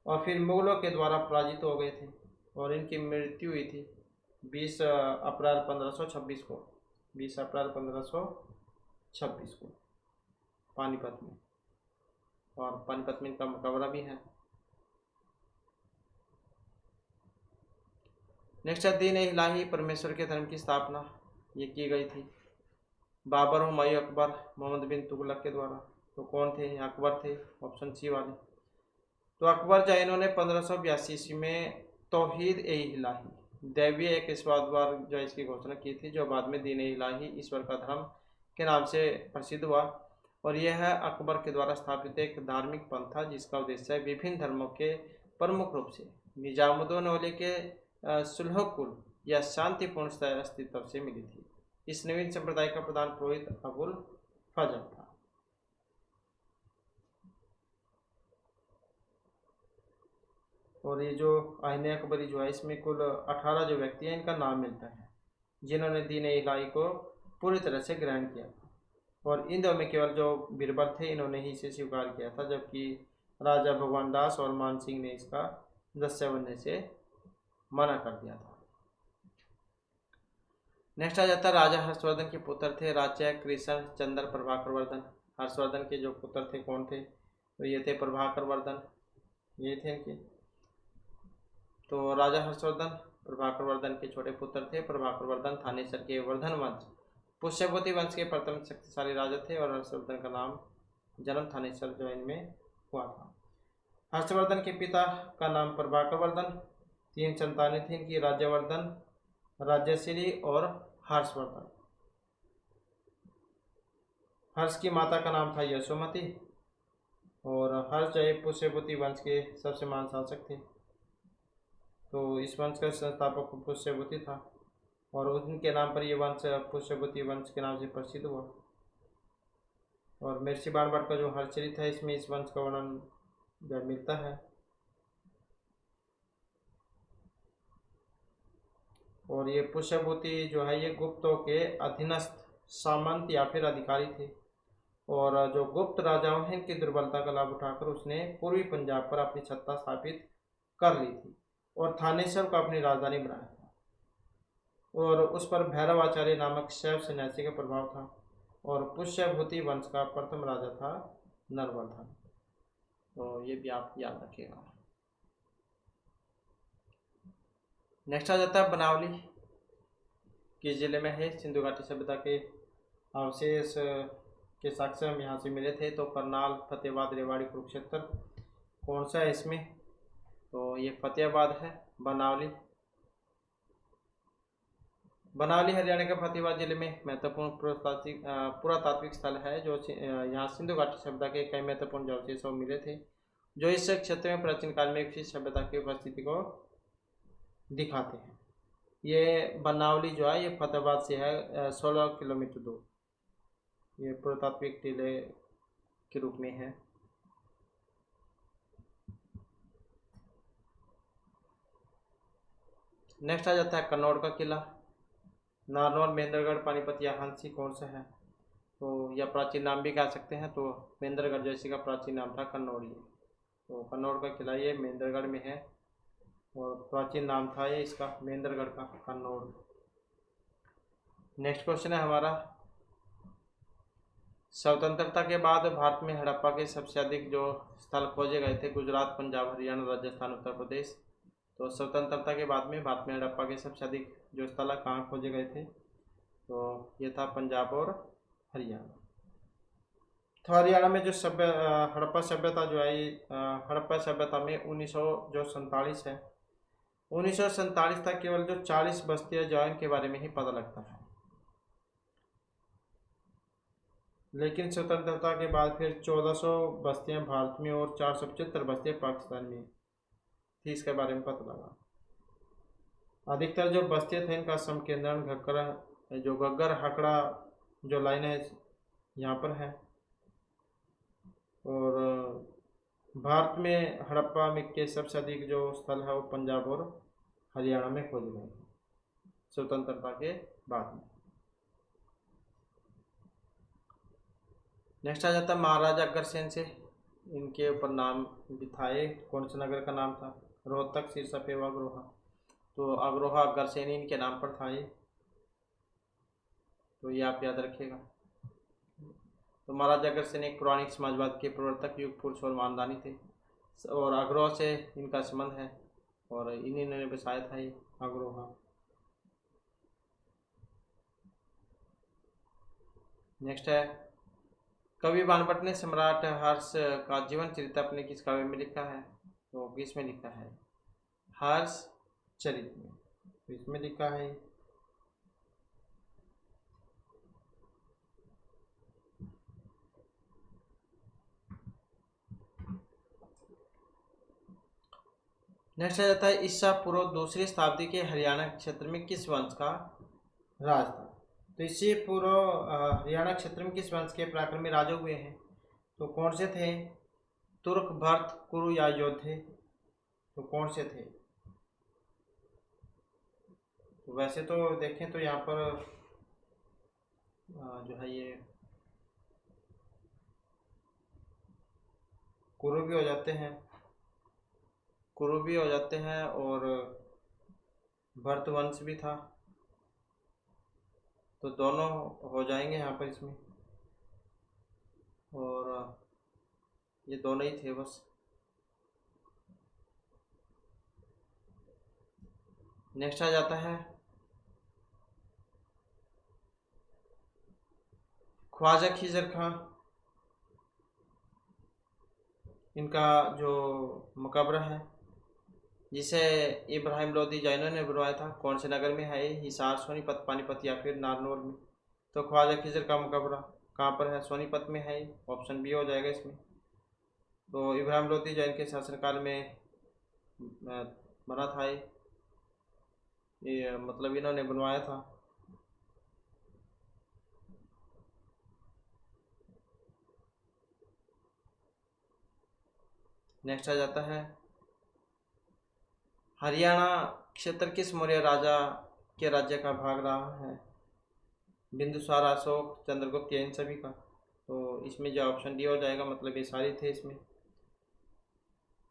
और फिर मुगलों के द्वारा पराजित हो गए थे और इनकी मृत्यु हुई थी 20 अप्रैल 1526 को, 20 अप्रैल 1526 को पानीपत में। और पानीपत में इनका मकबरा भी है। नेक्स्ट है दीन इलाही, परमेश्वर के धर्म की स्थापना ये की गई थी बाबर, हुमायूं, अकबर, मोहम्मद बिन तुगलक के द्वारा। तो कौन थे? अकबर थे, ऑप्शन सी वाले। तो अकबर जो इन्होंने 1582 ईस्वी में तौहीद ए इलाही, दैवीय एक ईश्वरवाद जो इसकी घोषणा की थी, जो बाद में दीन इलाही, ईश्वर का धर्म के नाम से प्रसिद्ध हुआ। और यह है अकबर के द्वारा स्थापित एक धार्मिक पंथ था जिसका उद्देश्य विभिन्न धर्मों के प्रमुख रूप से निजामुद्दीन औली के सुलहकुल या शांतिपूर्ण अस्तित्व से मिली थी। इस नवीन संप्रदाय का प्रधान पुरोहित अबुल फजल था। और ये जो आईन अकबरी जो है इसमें कुल 18 जो व्यक्ति हैं इनका नाम मिलता है जिन्होंने दीन इलाही को पूरी तरह से ग्रहण किया था। और इन दो में केवल जो बीरबल थे इन्होंने ही इसे स्वीकार किया था, जबकि राजा भगवान दास और मान सिंह ने इसका दस्या बनने से मना कर दिया था। नेक्स्ट आ जाता है राजा हर्षवर्धन के पुत्र थे राजा कृष्ण चंद्र प्रभाकर वर्धन। हर्षवर्धन के जो पुत्र थे कौन थे? तो ये थे प्रभाकर वर्धन, ये थे इनके। तो राजा हर्षवर्धन प्रभाकर वर्धन के छोटे पुत्र थे। प्रभाकर वर्धन थानेसर के वर्धन वंश पुष्यवती वंश के प्रथम शक्तिशाली राजा थे और हर्षवर्धन का नाम जन्म थानेसर जो इनमें हुआ था। हर्षवर्धन के पिता का नाम प्रभाकर वर्धन। 3 संतानें थी इनकी, राज्यवर्धन, राज्यश्री और हर्षवर्धन। हर्ष की माता का नाम था यशोमती और हर्ष जय पुष्यवती वंश के सबसे महान शासक थे। तो इस वंश का संस्थापक पुष्यवती था और उनके नाम पर यह वंश पुष्यवती वंश के नाम से प्रसिद्ध हुआ। और महर्षि बाणभट्ट का जो हर्षचरित है इसमें इस वंश का वर्णन जब मिलता है। और ये पुष्यवती जो है ये गुप्तों के अधीनस्थ सामंत या फिर अधिकारी थे और जो गुप्त राजाओं हैं इनकी दुर्बलता का लाभ उठाकर उसने पूर्वी पंजाब पर अपनी सत्ता स्थापित कर ली थी और थानेसर को अपनी राजधानी बनाया था। और उस पर भैरव आचार्य नामक शैव सन्यासी का प्रभाव था और पुष्यभूति वंश का प्रथम राजा था नरवर्धन। तो ये भी आप याद रखिएगा। नेक्स्ट आ जाता है बनावली, किस जिले में है? सिंधु घाटी सभ्यता के अवशेष के साक्ष्य हम यहाँ से मिले थे। तो करनाल, फतेहाबाद, रेवाड़ी, कुरुक्षेत्र कौन सा है इसमें? तो ये फतेहाबाद है। बनावली हरियाणा के फतेहाबाद जिले में महत्वपूर्ण पुरातात्विक स्थल है जो यहाँ सिंधु घाटी सभ्यता के कई महत्वपूर्ण अवशेष मिले थे जो इस क्षेत्र में प्राचीन काल में विकसित सभ्यता की उपस्थिति को दिखाते हैं। ये बनावली जो है ये फतेहाबाद से है 16 किलोमीटर दूर। ये पुरातात्विक टीले के रूप में है। नेक्स्ट आ जाता है कन्नौड़ का किला। नारनौल, महेंद्रगढ़, पानीपत या हंसी कौन सा है? तो यह प्राचीन नाम भी कह सकते हैं। तो महेंद्रगढ़ जैसे का प्राचीन नाम था कन्नौड़ी। तो कन्नौड़ का किला ये महेंद्रगढ़ में है और प्राचीन नाम था ये इसका महेंद्रगढ़ का, कन्नौड़। नेक्स्ट क्वेश्चन है हमारा स्वतंत्रता के बाद भारत में हड़प्पा के सबसे अधिक जो स्थल खोजे गए थे गुजरात, पंजाब, हरियाणा, राजस्थान, उत्तर प्रदेश। तो स्वतंत्रता के बाद में भारत में हड़प्पा के सबसे अधिक जो स्थल कहाँ खोजे गए थे, तो ये था पंजाब और हरियाणा। तो हरियाणा में जो हड़प्पा सभ्यता जो है, हड़प्पा सभ्यता में 1947 है, 1947 तक केवल जो 40 बस्तियां जो है इनके बारे में ही पता लगता है। लेकिन स्वतंत्रता के बाद फिर 1400 बस्तियां भारत में और 475 बस्तियां पाकिस्तान में थी, इसके बारे में पता लगा। अधिकतर जो बस्तियां थे इनका संकेंद्रण घग्गर हकड़ा जो लाइन है यहाँ पर है। और भारत में हड़प्पा में के सबसे अधिक जो स्थल है वो पंजाब और हरियाणा में खोजे गए स्वतंत्रता के बाद में। नेक्स्ट आ जाता है महाराजा अग्रसेन से, इनके ऊपर नाम भी था। कौन से नगर का नाम था? रोहतक, सिरसा, एवं अग्रोहा। तो अग्रोहा अग्रसेन इनके नाम पर था ये, तो ये आप याद रखिएगा। तो महाराजा अग्रसेन एक पौराणिक समाजवाद के प्रवर्तक, युग पुरुष और मानदानी थे, और अग्रोहा से इनका संबंध है, और इन्हीं ने बसाया था ये अग्रोहा। नेक्स्ट है कवि बाणभट्ट ने सम्राट हर्ष का जीवन चरित्र अपने किस काव्य में लिखा है? तो किस में लिखा है? हर्ष चरित में, तो इसमें लिखा है। नेक्स्ट आ जाता है ईसा पूर्व दूसरी शताब्दी के हरियाणा क्षेत्र में किस वंश का राज था? तो इससे पूर्व हरियाणा क्षेत्र में किस वंश के पराक्रमी राजा हुए हैं? तो कौन से थे? तुर्क, भरत, कुरु या योद्धे? तो कौन से थे? तो वैसे तो देखें तो यहाँ पर जो है ये कुरु भी हो जाते हैं, कुरु भी हो जाते हैं, और भरत वंश भी था, तो दोनों हो जाएंगे यहाँ पर इसमें, और ये दोनों ही थे बस। नेक्स्ट आ जाता है ख्वाजा खिजर खां, इनका जो मकबरा है जिसे इब्राहिम लोधी जैनों ने बनवाया था, कौन से नगर में है? हिसार, सोनीपत, पानीपत या फिर नारनौल में? तो ख्वाजा खिजर का मकबरा कहाँ पर है? सोनीपत में है, ऑप्शन बी हो जाएगा इसमें। तो इब्राहिम लोधी जैन के शासनकाल में बना था ये मतलब इन्होंने बनवाया था। नेक्स्ट आ जाता है हरियाणा क्षेत्र किस मौर्य राजा के राज्य का भाग रहा है? बिंदुसार, अशोक, चंद्रगुप्त या इन सभी का? तो इसमें जो ऑप्शन डी हो जाएगा, मतलब ये सारे थे इसमें।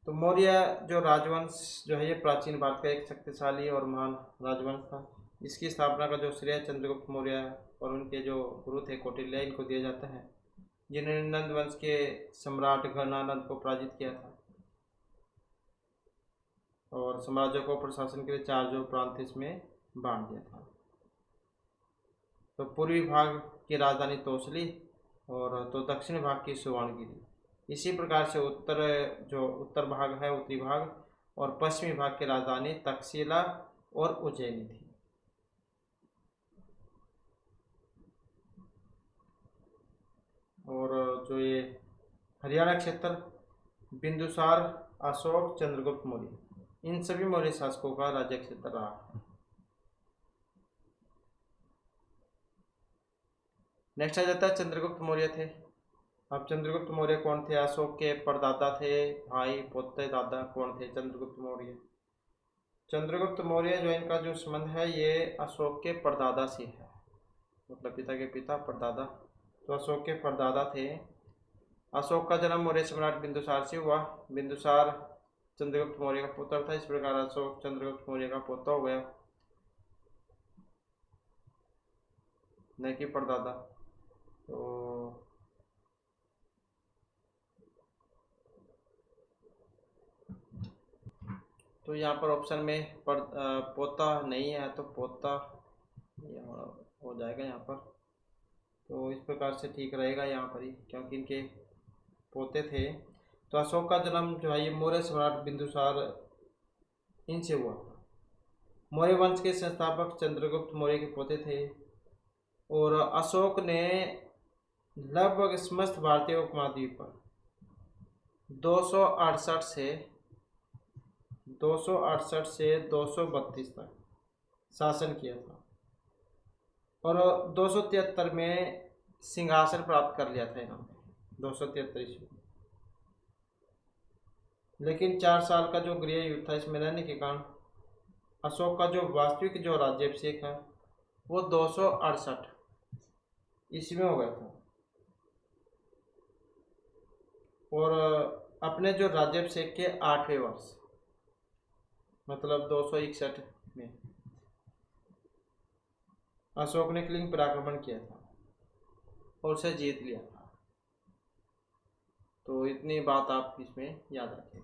तो मौर्य जो राजवंश जो है ये प्राचीन भारत का एक शक्तिशाली और महान राजवंश था। इसकी स्थापना का जो श्रेय चंद्रगुप्त मौर्य और उनके जो गुरु थे कौटिल्य, इनको दिया जाता है, जिन्होंने नंद वंश के सम्राट घनानंद को पराजित किया था, और साम्राज्य को प्रशासन के लिए 4 जो प्रांत इसमें बांट दिया था। तो पूर्वी भाग की राजधानी तोसली, और तो दक्षिण भाग की सुवर्णगिरी। इसी प्रकार से उत्तर भाग है, उत्तरी भाग, और पश्चिमी भाग की राजधानी तक्षशिला और उज्जैनी थी। और जो ये हरियाणा क्षेत्र बिंदुसार, अशोक, चंद्रगुप्त मौर्य, इन सभी मौर्य शासकों का राज्य क्षेत्र रहा है। नेक्स्ट आ जाता है चंद्रगुप्त मौर्य थे। अब चंद्रगुप्त मौर्य कौन थे? अशोक के परदादा थे, भाई, पोते, दादा कौन थे? चंद्रगुप्त मौर्य। चंद्रगुप्त मौर्य जो इनका जो संबंध है ये अशोक के परदादा से है, मतलब पिता के पिता, परदादा, तो अशोक के परदादा थे। अशोक का जन्म मौर्य सम्राट बिंदुसार से हुआ। बिंदुसार चंद्रगुप्त मौर्य का पुत्र था, इस प्रकार अशोक चंद्रगुप्त मौर्य का पोता हो गया, न कि परदादा। तो तो यहाँ पर ऑप्शन में पोता नहीं है तो पोता ये हो जाएगा यहाँ पर। तो इस प्रकार से ठीक रहेगा यहाँ पर ही, क्योंकि इनके पोते थे। तो अशोक का जन्म जो है ये मौर्य सम्राट बिंदुसार इनसे हुआ था। मौर्य वंश के संस्थापक चंद्रगुप्त मौर्य के पोते थे और अशोक ने लगभग समस्त भारतीय उपमहाद्वीप पर 268 से 232 तक शासन किया था और 273 में सिंहासन प्राप्त कर लिया था इन्होंने, 273 ईस्वी। लेकिन 4 साल का जो गृह युद्ध था इसमें रहने के कारण अशोक का जो वास्तविक जो राज्याभिषेक है वो 268 ईस्वी में हो गया था और अपने जो राज्याभिषेक के 8वें वर्ष मतलब 261 में अशोक ने कलिंग पर आक्रमण किया था और उसे जीत लिया था। तो इतनी बात आप इसमें याद रखें।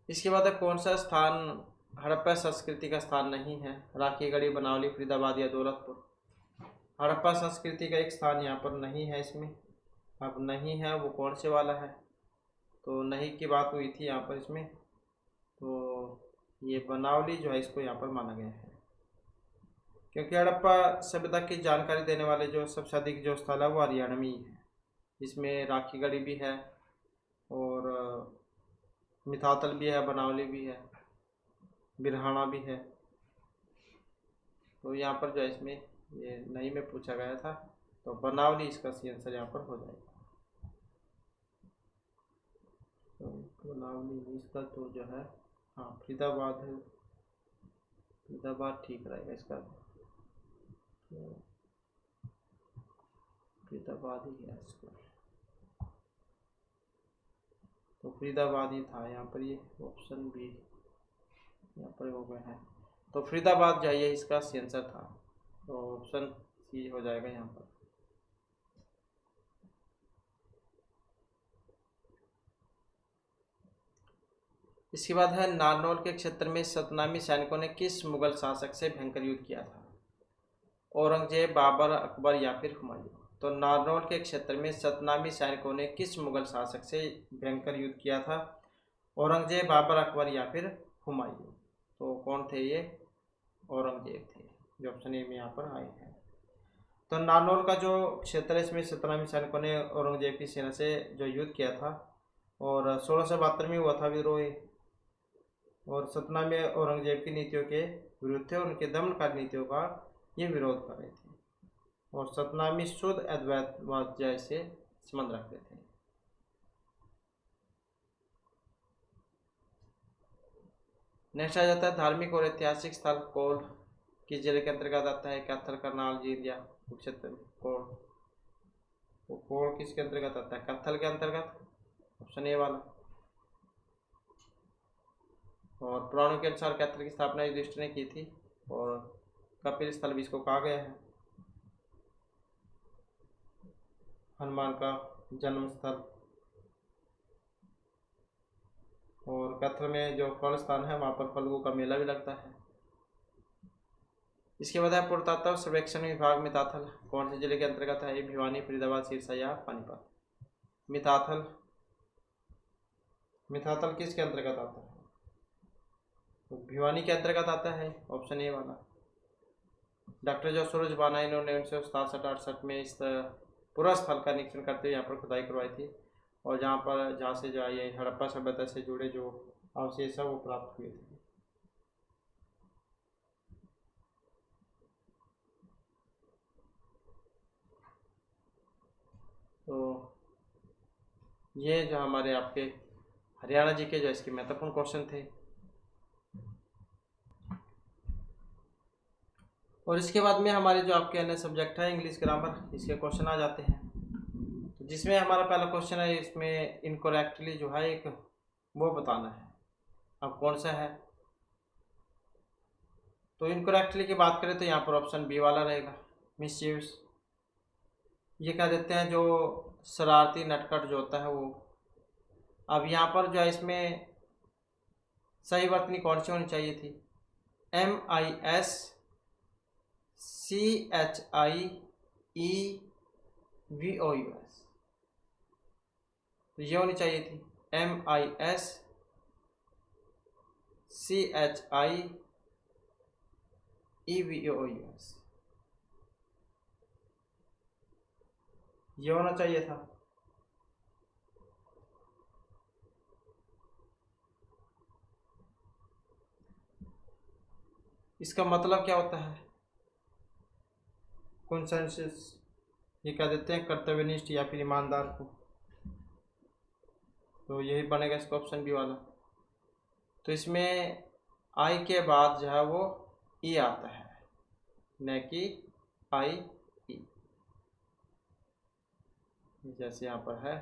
इसके बाद कौन सा स्थान हड़प्पा संस्कृति का स्थान नहीं है? राखीगढ़ी, बनावली, फरीदाबाद या दौलतपुर। हड़प्पा संस्कृति का एक स्थान यहाँ पर नहीं है इसमें। अब नहीं है वो कौन से वाला है? तो नहीं की बात हुई थी यहाँ पर इसमें, तो ये बनावली जो है इसको यहाँ पर माना गया है, क्योंकि हड़प्पा सभ्यता की जानकारी देने वाले जो सबसे अधिक जो स्थल है वो हरियाणा में ही है। इसमें राखीगढ़ी भी है और मिताथल भी है, बनावली भी है, बिरहाना भी है। तो यहाँ पर जो है इसमें ये नहीं में पूछा गया था, तो बनावली इसका सही आंसर यहाँ पर हो जाएगा। तो बनावली इसका तो जो है हाँ फरीदाबाद है, फरीदाबाद ठीक रहेगा इसका, तो फरीदाबाद ही है इसका। तो फरीदाबाद ही था यहाँ पर, ये ऑप्शन भी यहाँ पर हो गया है। तो फरीदाबाद जाइए इसका सही आंसर था, तो ऑप्शन सी हो जाएगा यहाँ पर। इसके बाद है नारनौल के क्षेत्र में सतनामी सैनिकों ने किस मुगल शासक से भयंकर युद्ध किया था? औरंगजेब, बाबर, अकबर या फिर हुमायूं। तो नारनौल के क्षेत्र में सतनामी सैनिकों ने किस मुगल शासक से भयंकर युद्ध किया था? औरंगजेब, बाबर, अकबर या फिर हुमायूं। तो कौन थे ये? औरंगजेब थे, जो ऑप्शन ए में यहाँ पर आए हैं। तो नारनौल का जो क्षेत्र है इसमें सतनामी सैनिकों ने औरंगजेब की सेना से जो युद्ध किया था और 1672 में हुआ था विद्रोह, और सतना में औरंगजेब की नीतियों के विरुद्ध थे और उनके दमनकारी नीतियों का ये विरोध कर रहे थे और सतनामी शुद्ध अद्वैतवाद जैसे संबंध रखते थे। नेक्स्ट आ जाता है धार्मिक और ऐतिहासिक स्थल कोल किस जिले के अंतर्गत आता है? कैथल, करनाल, जींद या कुरुक्षेत्र। कोल, तो कोल किसके अंतर्गत आता है? कैथल के अंतर्गत, ऑप्शन ए वाला। और पुराणों के अनुसार कैथल की स्थापना युधिष्ठिर ने की थी और कपिल स्थल भी इसको कहा गया है, हनुमान का जन्म स्थल। और कैथल में जो फल स्थान है वहाँ पर फल्गु का मेला भी लगता है। इसके बाद है पुरातत्व सर्वेक्षण विभाग मिताथल कौन से जिले के अंतर्गत है? भिवानी, फरीदाबाद, सिरसा या पानीपत। मिताथल, मिताथल किसके अंतर्गत आता है? तो भिवानी के अंतर्गत आता है, ऑप्शन ए वाला। डॉक्टर जो सूरज बाना इन्होंने 1967-68 में इस पूरा स्थल का निरीक्षण करते हुए यहाँ पर खुदाई करवाई थी और जहाँ से जो ये हड़प्पा सभ्यता से जुड़े जो अवशेष है वो प्राप्त हुए थे। तो ये जो हमारे आपके हरियाणा जी के जो इसके महत्वपूर्ण क्वेश्चन थे। और इसके बाद में हमारे जो आपके अन्य सब्जेक्ट है इंग्लिश ग्रामर, इसके क्वेश्चन आ जाते हैं। तो जिसमें हमारा पहला क्वेश्चन है, इसमें इनकरेक्टली जो है एक वो बताना है। अब कौन सा है? तो इनकरेक्टली की बात करें तो यहाँ पर ऑप्शन बी वाला रहेगा, मिसयूज। ये कह देते हैं जो शरारती नटखट जो होता है वो अब यहाँ पर जो है इसमें सही वर्तनी कौन सी होनी चाहिए थी? MISCHIEVOUS, तो ये होनी चाहिए थी MISCHIEVOUS, ये होना चाहिए था। इसका मतलब क्या होता है? कॉन्सेंसस, ये कह देते हैं कर्तव्यनिष्ठ या फिर ईमानदार को। तो यही बनेगा इसका ऑप्शन बी वाला। तो इसमें आई के बाद जो है वो ई आता है, न कि आई ई, जैसे यहाँ पर है।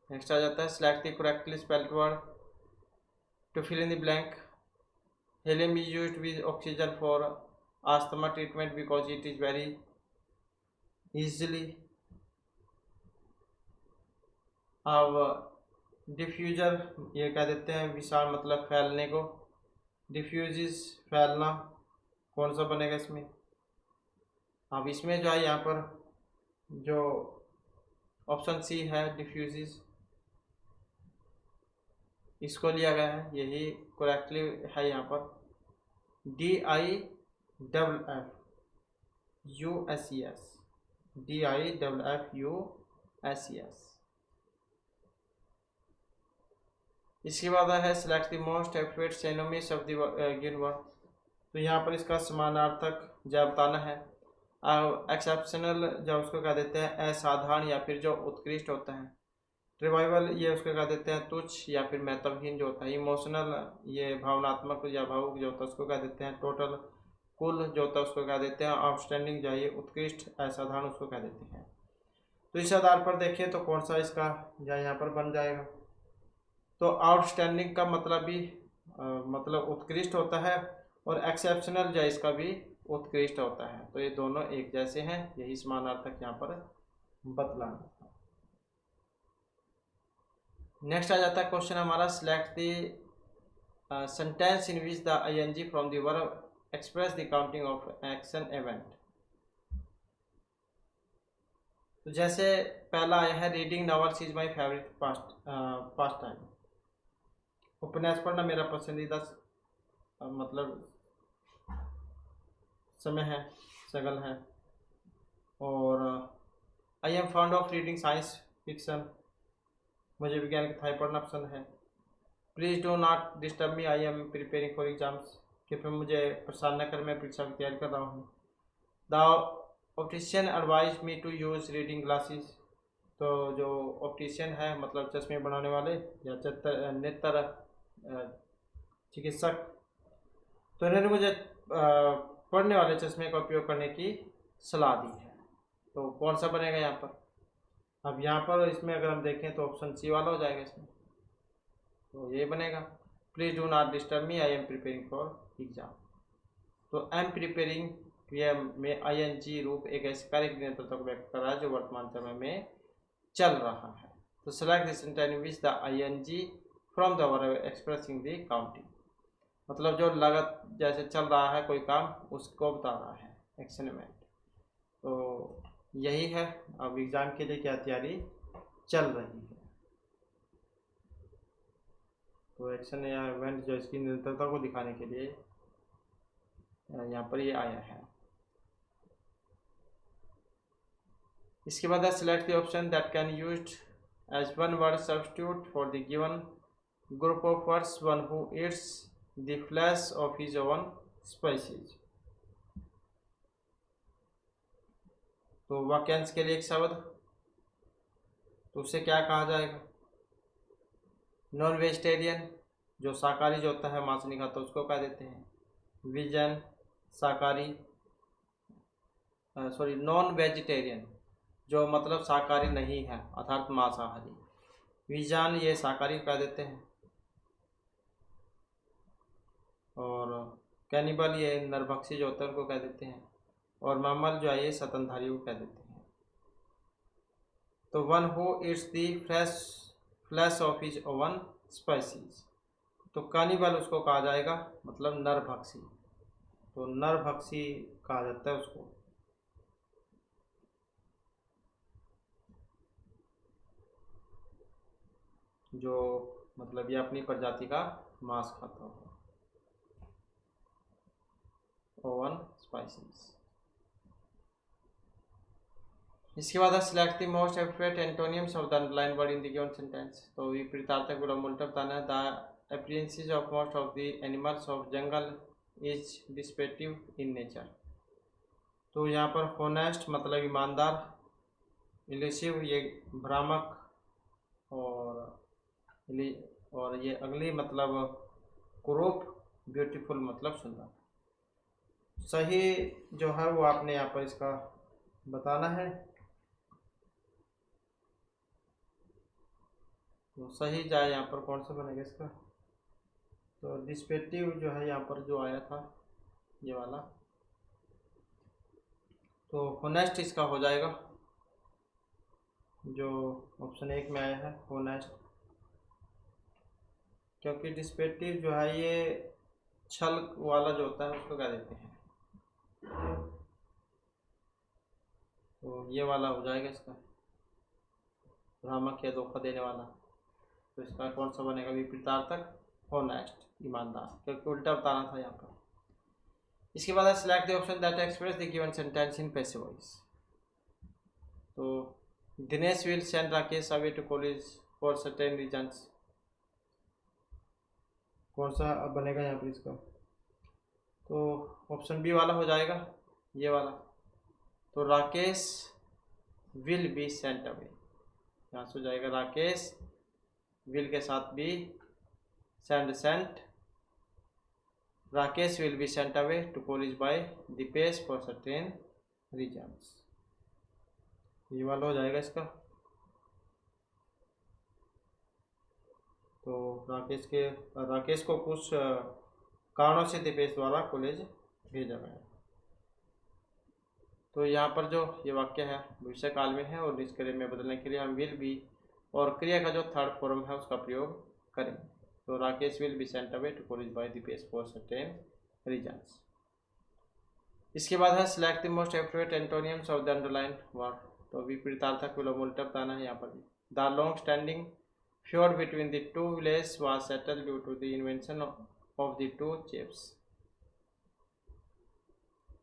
नेक्स्ट आ जाता है select the correctly spelled word to fill in the blank. Helium is used with oxygen for asthma treatment because it is very easily। अब डिफ्यूजर, ये कह देते हैं विशाल, मतलब फैलने को। डिफ्यूजिस, फैलना, कौन सा बनेगा इसमें? अब इसमें जो है यहाँ पर जो ऑप्शन सी है डिफ्यूजिस, इसको लिया गया है, यही करेक्टली है यहाँ पर। DIFFUSES, DIFFUSES। इसके बाद है select the most appropriate synonyms of the given word. तो यहाँ पर इसका समानार्थक जब बताना है। एक्सेप्शनल जो उसको कह देते हैं असाधारण या फिर जो उत्कृष्ट होता है। ट्रिवाइवल, ये उसको कह देते हैं तुच्छ या फिर महत्वहीन जो होता है। इमोशनल, ये भावनात्मक या भावुक जो होता है उसको कह देते हैं। टोटल, कुल जो होता है उसको कह देते हैं। आउटस्टैंडिंग जो है उत्कृष्ट असाधारण उसको कह देते हैं। तो इस आधार पर देखें तो कौन सा इसका यहाँ पर बन जाएगा? तो आउटस्टैंडिंग का मतलब भी मतलब उत्कृष्ट होता है, और एक्सेप्शनल जो इसका भी उत्कृष्ट होता है। तो ये दोनों एक जैसे हैं, यही समानार्थक यहाँ पर बतलाना। नेक्स्ट आ जाता है क्वेश्चन हमारा select the sentence in which the ING from the verb express the counting of action event. तो जैसे पहला आया है reading novels is my favourite past time. उपन्यास पढ़ना मेरा पसंदीदा मतलब समय है, शगल है। और I am found of reading science fiction, मुझे विज्ञान की किताबें पढ़ना पसंद है। Please do not disturb me, I am preparing for exams, कृपया मुझे परेशान न कर, मैं परीक्षा की तैयारी कर रहा हूँ। The optician advise me to use reading glasses. तो जो ऑप्टिशियन है मतलब चश्मे बनाने वाले या नेत्र चिकित्सक, तो इन्होंने मुझे पढ़ने वाले चश्मे का उपयोग करने की सलाह दी है। तो कौन सा बनेगा यहाँ पर? अब यहाँ पर इसमें अगर हम देखें तो ऑप्शन सी वाला हो जाएगा इसमें, तो ये बनेगा please do not disturb me, I am preparing for exam. तो एम प्रिपेयरिंग क्रिया में ING रूप एक ऐसे कार्य की निरंतरता को व्यक्त कर रहा है जो वर्तमान समय में चल रहा है। तो select the sentence in which the ING from the verb expressing the counting, मतलब जो लगत जैसे चल रहा है कोई काम उसको बता रहा है, एक्शन इवेंट। तो यही है, अब एग्ज़ाम के लिए क्या तैयारी चल रही है। तो एक्शन या इवेंट जो इसकी निरंतरता को दिखाने के लिए यहाँ पर ये आया है। इसके बाद select the option that can used as one word substitute for the given group of words, one who eats the flesh of his own species. तो वाक्यांश के लिए एक शब्द, तो उसे क्या कहा जाएगा? नॉन वेजिटेरियन, जो शाकाहारी जो होता है, मांस नहीं खाता, उसको कह देते हैं विजन शाकाहारी, सॉरी नॉन वेजिटेरियन जो मतलब शाकाहारी नहीं है अर्थात मांसाहारी। विजान ये शाकाहारी कह देते हैं। और कैनिबल ये नरभक्षी जो होता है उनको कह देते हैं। और मैमल जो है ये स्तनधारी को कह देते हैं। तो one who it's the flash of his own species, तो कानिबल उसको कहा जाएगा, मतलब नरभक्षी। तो नरभक्षी कहा जाता है उसको। जो मतलब ये अपनी प्रजाति का मांस खाता होगा। Own species. इसके बाद select the most appropriate antonyms of the underline word in the given sentence. तो विपरीतार्थक विलोम उल्टा बताना है। The appearances of most of the animals of jungle is deceptive in nature. तो यहाँ पर होनेस्ट मतलब ईमानदार, इल्यूसिव ये भ्रामक, और ये अगली मतलब कुरूप, ब्यूटीफुल मतलब सुंदर। सही जो है वो आपने यहाँ पर इसका बताना है। तो सही जाए यहाँ पर कौन सा बनेगा इसका। तो डिस्पेटिव जो है यहाँ पर जो आया था ये वाला, तो होनेस्ट इसका हो जाएगा, जो ऑप्शन 1 में आया है होनेस्ट। क्योंकि डिस्पेटिव जो है ये छल वाला जो होता है उसको क्या देते हैं, तो ये वाला हो जाएगा इसका, भ्रामक या धोखा देने वाला। तो इसका कौन सा बनेगा विपरीतार्थक होनेस्ट, ईमानदार, क्योंकि उल्टा बताना था यहाँ पर। इसके बाद select the option that express the given sentence in passive voice. तो Dinesh will send Rakesh away to college for certain reasons, कौन सा अब बनेगा यहाँ पर इसका। तो ऑप्शन बी वाला हो जाएगा, ये वाला। तो Rakesh will be sent away, यहाँ से हो जाएगा राकेश विल के साथ be, sent, Rakesh will be sent away to college by Deepesh for certain reasons, ये वाला हो जाएगा इसका। तो राकेश को कुछ कारणों से दीपेश द्वारा कॉलेज भेजा गया। तो यहाँ पर जो ये वाक्य है भविष्य काल में है, और निष्क्रिय में बदलने के लिए हम विल बी और क्रिया का जो थर्ड फॉर्म है उसका प्रयोग करेंगे। तो Rakesh will be sent away to college by Deepesh for certain reasons. इसके बाद है select the most appropriate antonyms of the underline word. तो विपरीतार्थक विलोम उल्टा बताना है यहाँ पर भी। The long standing feud between the two villages was settled due to the invention of the two chiefs,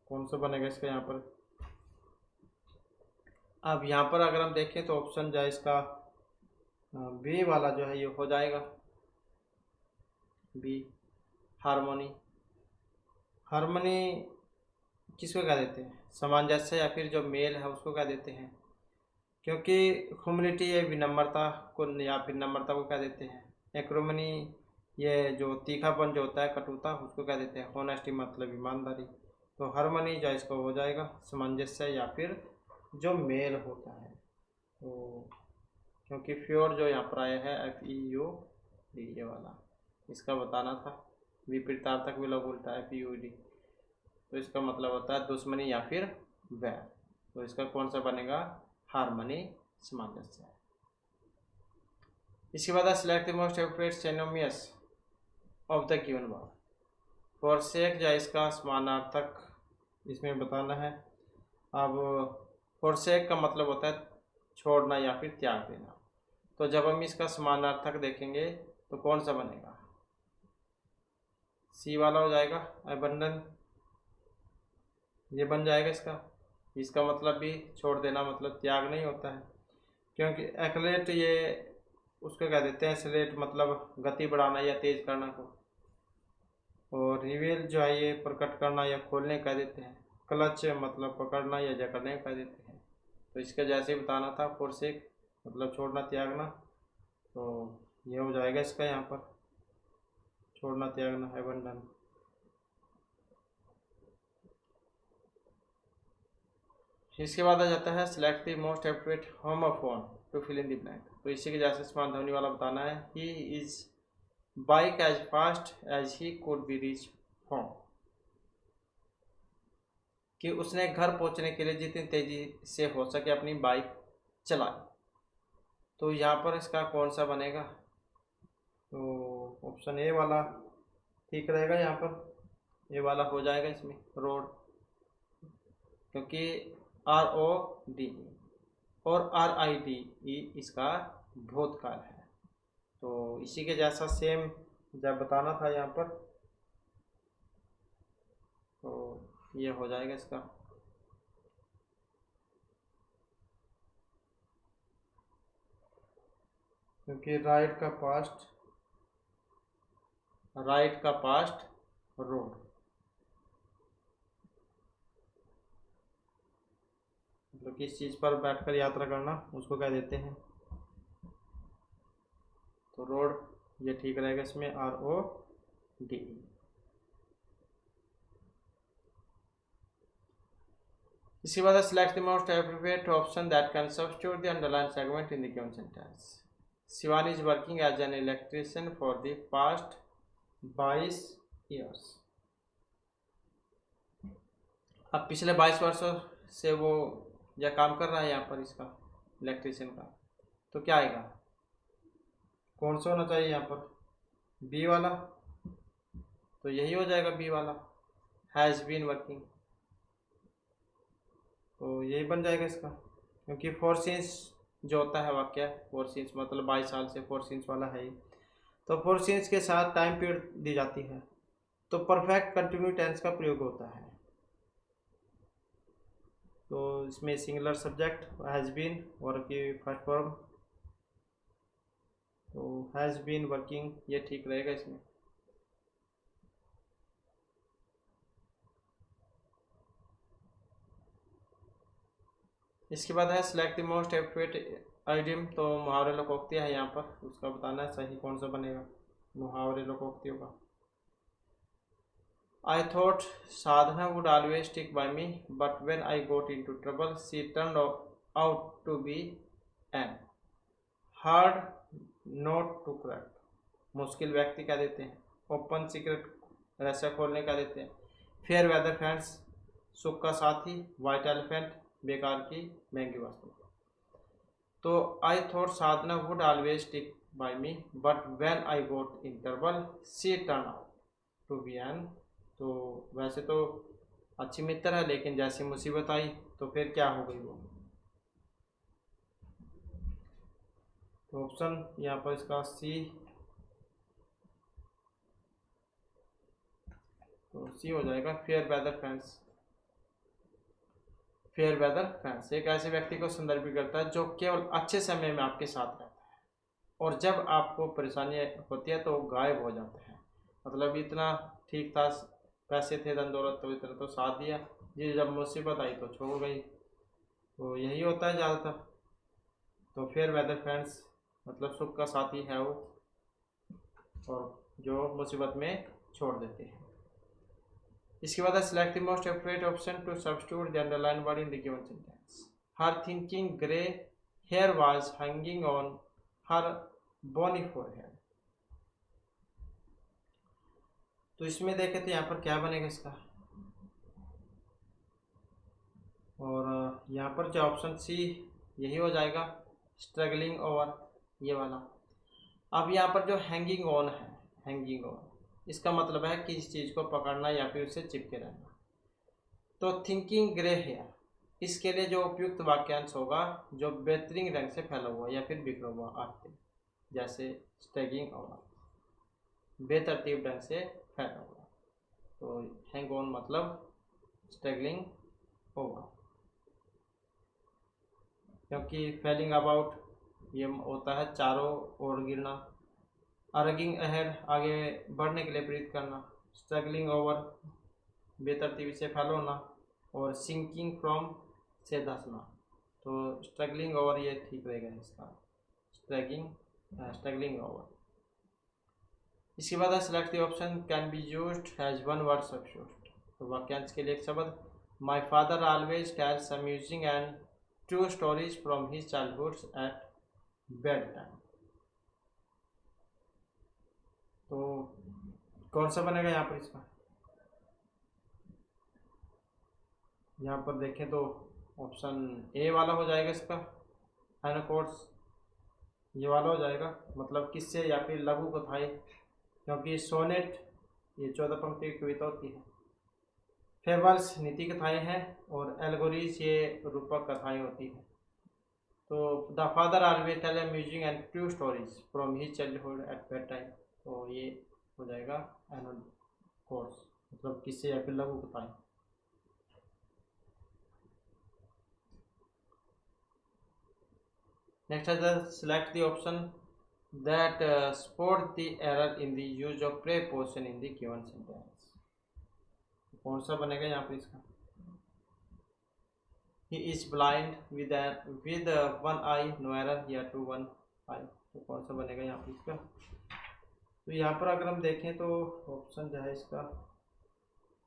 कौन सा बनेगा इसका यहाँ पर। अब यहाँ पर अगर हम देखें तो ऑप्शन जो है इसका बी वाला जो है ये हो जाएगा, बी हार्मोनी। हार्मोनी किसको क्या देते हैं, सामंजस्य या फिर जो मेल है उसको क्या देते हैं। क्योंकि ह्यूमिलिटी ये विनम्रता को या फिर नम्रता को क्या देते हैं। एक्रोमनी ये जो तीखापन जो होता है, कटुता, उसको क्या देते हैं होनेस्टी मतलब ईमानदारी। तो हार्मनी जो इसको हो जाएगा सामंजस्य या फिर जो मेल होता है। तो क्योंकि फ्योर जो यहाँ पर आया है FEUD ये वाला, इसका बताना था। विपरीतार्थक विलोम उल्टा FEUD, तो इसका मतलब होता है दुश्मनी या फिर वैर। तो इसका कौन सा बनेगा हार्मनी, सामंजस्य। इसके बाद select the most appropriate synonyms of the given word. Forsake या इसका समानार्थक इसमें बताना है। अब फॉरसेक का मतलब होता है छोड़ना या फिर त्याग देना। तो जब हम इसका समानार्थक देखेंगे तो कौन सा बनेगा, सी वाला हो जाएगा, अबंडन, ये बन जाएगा इसका। इसका मतलब भी छोड़ देना मतलब त्याग नहीं होता है। क्योंकि एक्लेट ये उसको कह देते हैं, एक्लेट मतलब गति बढ़ाना या तेज करना को, और रिवील जो है ये प्रकट करना या खोलने कह देते हैं। क्लच मतलब पकड़ना या जकड़ने कह देते हैं। तो इसका जैसे ही बताना था, फोरसेक मतलब छोड़ना त्यागना, तो ये हो जाएगा इसका यहाँ पर छोड़ना त्यागना, एबंडन। इसके बाद आ जाता है select the most appropriate homophone to fill in the blank. तो इसी के जैसे समान ध्वनि वाला बताना है। He is bike as fast as he could be reach home, कि उसने घर पहुंचने के लिए जितनी तेज़ी से हो सके अपनी बाइक चलाई। तो यहाँ पर इसका कौन सा बनेगा? तो ऑप्शन ए वाला ठीक रहेगा। यहाँ पर ए वाला हो जाएगा इसमें रोड, क्योंकि आर ओ डी और आर आई डी ई इसका भूतकाल है। तो इसी के जैसा सेम जब बताना था यहाँ पर, तो ये हो जाएगा इसका। क्योंकि राइट का पास्ट रोड, मतलब किस चीज़ पर बैठकर यात्रा करना उसको कह देते हैं। तो रोड ये ठीक रहेगा इसमें, आर ओ डी। इसके बाद select the most appropriate option that can substitute the underline segment in the given sentence. Shivani is working as an electrician for the past 22 years. अब पिछले 22 वर्षों से वो यह काम कर रहा है यहाँ पर इसका इलेक्ट्रिशियन का। तो क्या आएगा, कौन सा होना चाहिए यहाँ पर? बी वाला। तो यही हो जाएगा बी वाला, हैज़ बीन वर्किंग। तो यही बन जाएगा इसका, क्योंकि फोर सिंस जो होता है वाक्य, फोर सिंस मतलब 22 साल से फोर सिंस वाला है ही। तो फोर सिंस के साथ टाइम पीरियड दी जाती है, तो परफेक्ट कंटिन्यू टेंस का प्रयोग होता है। तो इसमें सिंगुलर सब्जेक्ट हैज़ बीन और की फर्स्ट फॉर्म, तो हैज़ बीन वर्किंग ये ठीक रहेगा इसमें। इसके बाद है select the most appropriate idiom. तो मुहावरे लोकोक्तियाँ है यहाँ पर, उसका बताना है सही कौन सा बनेगा मुहावरे लोकोक्तियों का। I thought Sadhana would always stick by me, but when I got into trouble, she turned out to be an hard note to crack. मुश्किल व्यक्ति क्या देते हैं, ओपन सीक्रेट रहस्य खोलने का देते हैं। फेयर वेदर फ्रेंड्स सुख का साथी, वाइट एलिफेंट बेकार की महंगी वस्तु। तो I thought Sadhana would always stick by me, but when I got in trouble she turn out to be an. तो वैसे तो अच्छी मित्र है, लेकिन जैसी मुसीबत आई तो फिर क्या हो गई वो। तो ऑप्शन यहाँ पर इसका सी, तो सी हो जाएगा fair weather friends. Fair weather friends एक ऐसे व्यक्ति को संदर्भित करता है जो केवल अच्छे समय में आपके साथ रहता है, और जब आपको परेशानी होती है तो वो गायब हो जाते हैं। मतलब इतना ठीक था, पैसे थे, धन दौलत तो इतना तो साथ दिया जी, जब मुसीबत आई तो छोड़ गई। तो यही होता है ज़्यादातर। तो फेयर वेदर फ्रेंड्स मतलब सुख का साथी है वो, और जो मुसीबत में छोड़ देते हैं। इसके बाद select the most appropriate option to substitute the underline word in the given sentence. Her thinking grey hair was hanging on her bony forehead. तो इसमें देखें तो यहाँ पर क्या बनेगा इसका, और यहाँ पर जो ऑप्शन सी यही हो जाएगा, स्ट्रगलिंग ओवर ये वाला। अब यहाँ पर जो हैंगिंग ऑन है, हैंगिंग ऑन इसका मतलब है कि इस चीज़ को पकड़ना या फिर उससे चिपके रहना। तो थिंकिंग ग्रे हेयर, इसके लिए जो उपयुक्त वाक्यांश होगा जो बेहतरीन ढंग से फैला हुआ या फिर बिखरा हुआ आपके, जैसे स्ट्रगलिंग ओवर बेतरतीब ढंग से फैला हुआ। तो हैंग ऑन मतलब स्ट्रगलिंग ओवर, क्योंकि फेलिंग अबाउट ये होता है चारों ओर गिरना। अर्गिंग अहेड आगे बढ़ने के लिए प्रेरित करना। स्ट्रगलिंग ओवर बेतरतीबी से फेल होना, और सिंकिंग फ्रॉम से धंसना। तो स्ट्रगलिंग ओवर ये ठीक रहेगा इसका, स्ट्रगलिंग ओवर। इसके बाद select the option can be used as one word substitute. तो वाक्यांश के लिए एक शब्द, my father always tells amusing and true stories from his childhood at bed time. तो कौन सा बनेगा यहाँ पर इसका? यहाँ पर देखें तो ऑप्शन ए वाला हो जाएगा इसका, एनोकोर्स ये वाला हो जाएगा। मतलब किससे, या फिर लघु कथाएं, क्योंकि सोनेट ये 14 पंक्ति की कविता होती है, फेबल्स नीति कथाएं हैं, और एल्गोरीज ये रूपक कथाएं होती हैं। तो the father always tell amusing and true stories from his childhood at bed time, तो ये हो जाएगा एनोकोर्स, मतलब किससे या फिर लघु कथाएं। Next is the select the option that support the error in the use of preposition in the given sentence. कौन सा बनेगा यहाँ पे इसका? He is blind with one eye, no error here to one eye. तो कौन सा बनेगा यहाँ पे इसका? तो यहाँ पर अगर हम देखें तो ऑप्शन जो है इसका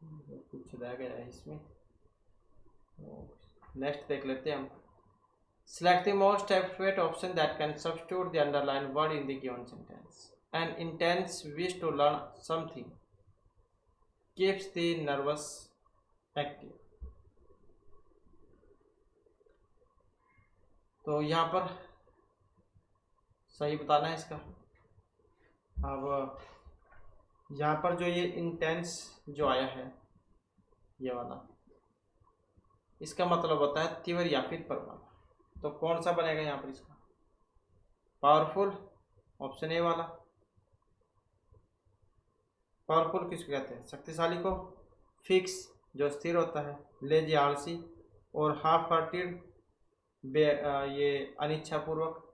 कुछ रह गया है इसमें। नेक्स्ट देख लेते हैं हम। Select the most appropriate option that can substitute the underlined word in the given sentence. An intense wish to learn something keeps the nervous active. तो यहाँ पर सही बताना है इसका। अब यहाँ पर जो ये इंटेंस जो आया है ये वाला, इसका मतलब होता है तीव्र या फिर प्रबल। तो कौन सा बनेगा यहाँ पर इसका? पावरफुल, ऑप्शन ए वाला। पावरफुल किसको कहते हैं? शक्तिशाली को। फिक्स जो स्थिर होता है। लेजी आलसी, और हाफ हार्टेड ये अनिच्छापूर्वक।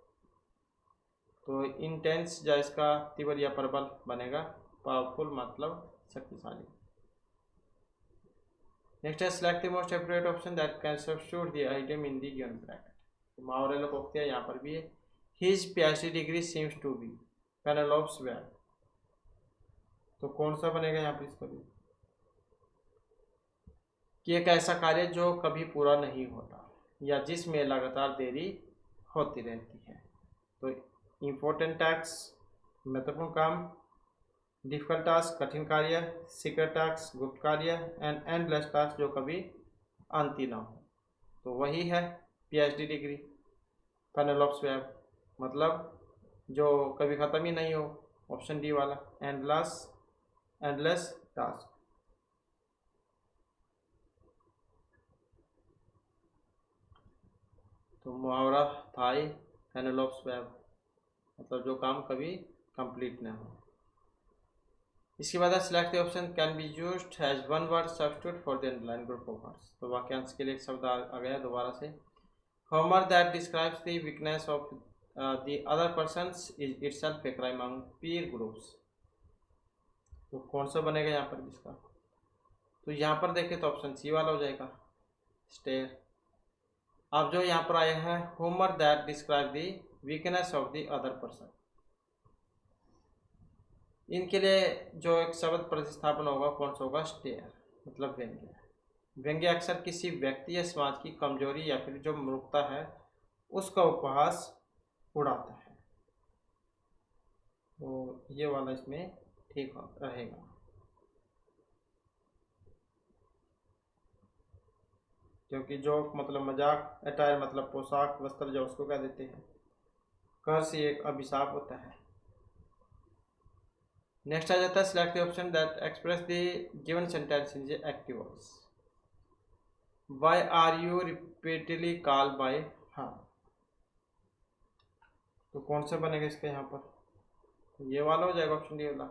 तो इंटेंस जो इसका तीव्र या प्रबल बनेगा, पावरफुल मतलब शक्तिशाली। नेक्स्ट है select the most appropriate option that can substitute the item in the given bracket. मुहावरे लोकोक्तियां यहाँ पर भी है। His PhD degree seems to be Penelope's web, तो कौन सा बनेगा यहाँ पर इसका भी? कि एक ऐसा कार्य जो कभी पूरा नहीं होता या जिसमें लगातार देरी होती रहती है। तो इम्पोर्टेंट टास्क महत्वपूर्ण काम, डिफिकल्ट टास्क कठिन कार्य, सीक्रेट टास्क गुप्त कार्य, एंड एंडलेस टास्क जो कभी अंत ही ना हो। तो वही है PhD डिग्री पेनेलोप्स वेब, मतलब जो कभी ख़त्म ही नहीं हो। ऑप्शन डी वाला, एंडलेस टास्क। तो मुहावरा था ही पेनेलोप्स वेब, मतलब जो काम कभी कंप्लीट ना हो। इसके बाद select the option can be used as one word substitute for the underline group of words. तो वाक्यांश के लिए एक शब्द आ गया दोबारा से। Humour that describes the weakness of the other persons is itself a crime among peer groups. तो कौन सा बनेगा यहाँ पर इसका? तो यहाँ पर देखें तो ऑप्शन सी वाला हो जाएगा, स्टेयर। अब जो यहाँ पर आया है humour that describe the weakness of the other person, इनके लिए जो एक शब्द प्रतिस्थापन होगा कौन सा होगा? स्टेयर, मतलब व्यंग्य। व्यंग्य अक्सर किसी व्यक्ति या समाज की कमजोरी या फिर जो मूर्खता है उसका उपहास उड़ाता है। तो ये वाला इसमें ठीक रहेगा। क्योंकि जो मतलब मजाक, अटायर मतलब पोशाक, वस्त्र जो उसको कह देते हैं। कर से एक अभिशाप होता है। नेक्स्ट आ जाता है select the option that express the given sentence in active voice. Why are you repeatedly called by her? तो कौन सा बनेगा इसका यहाँ पर? तो ये वाला हो जाएगा, ऑप्शन डी वाला।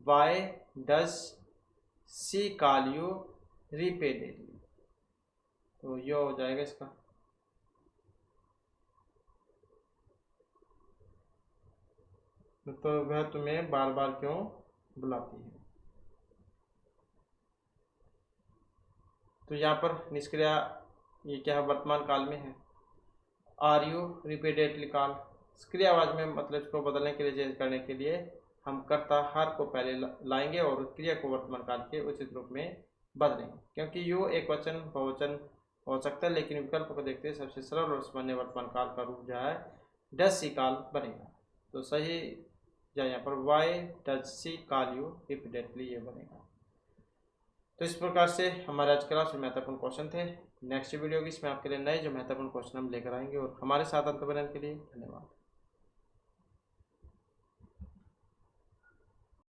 Why does she call you repeatedly? तो ये हो जाएगा इसका। तो वह तुम्हें बार बार क्यों बुलाती है? तो यहाँ पर निष्क्रिया ये क्या है? वर्तमान काल में है। आर यू रिपीटेडली कॉल, सक्रिय आवाज में मतलब इसको बदलने के लिए, चेंज करने के लिए हम कर्ता हर को पहले लाएंगे और क्रिया को वर्तमान काल के उचित रूप में बदलेंगे। क्योंकि यू एक वचन बहुवचन हो सकता है, लेकिन विकल्प को देखते हुए सबसे सरल और सामान्य वर्तमान काल का रूप जो है डज सी कॉल बनेगा। तो सही जो यहाँ पर why does she call you repeatedly ये बनेगा। तो इस प्रकार से हमारे आज क्लास में महत्वपूर्ण क्वेश्चन थे। नेक्स्ट वीडियो की इसमें आपके लिए नए जो महत्वपूर्ण क्वेश्चन हम लेकर आएंगे, और हमारे साथ अंत बनने के लिए धन्यवाद।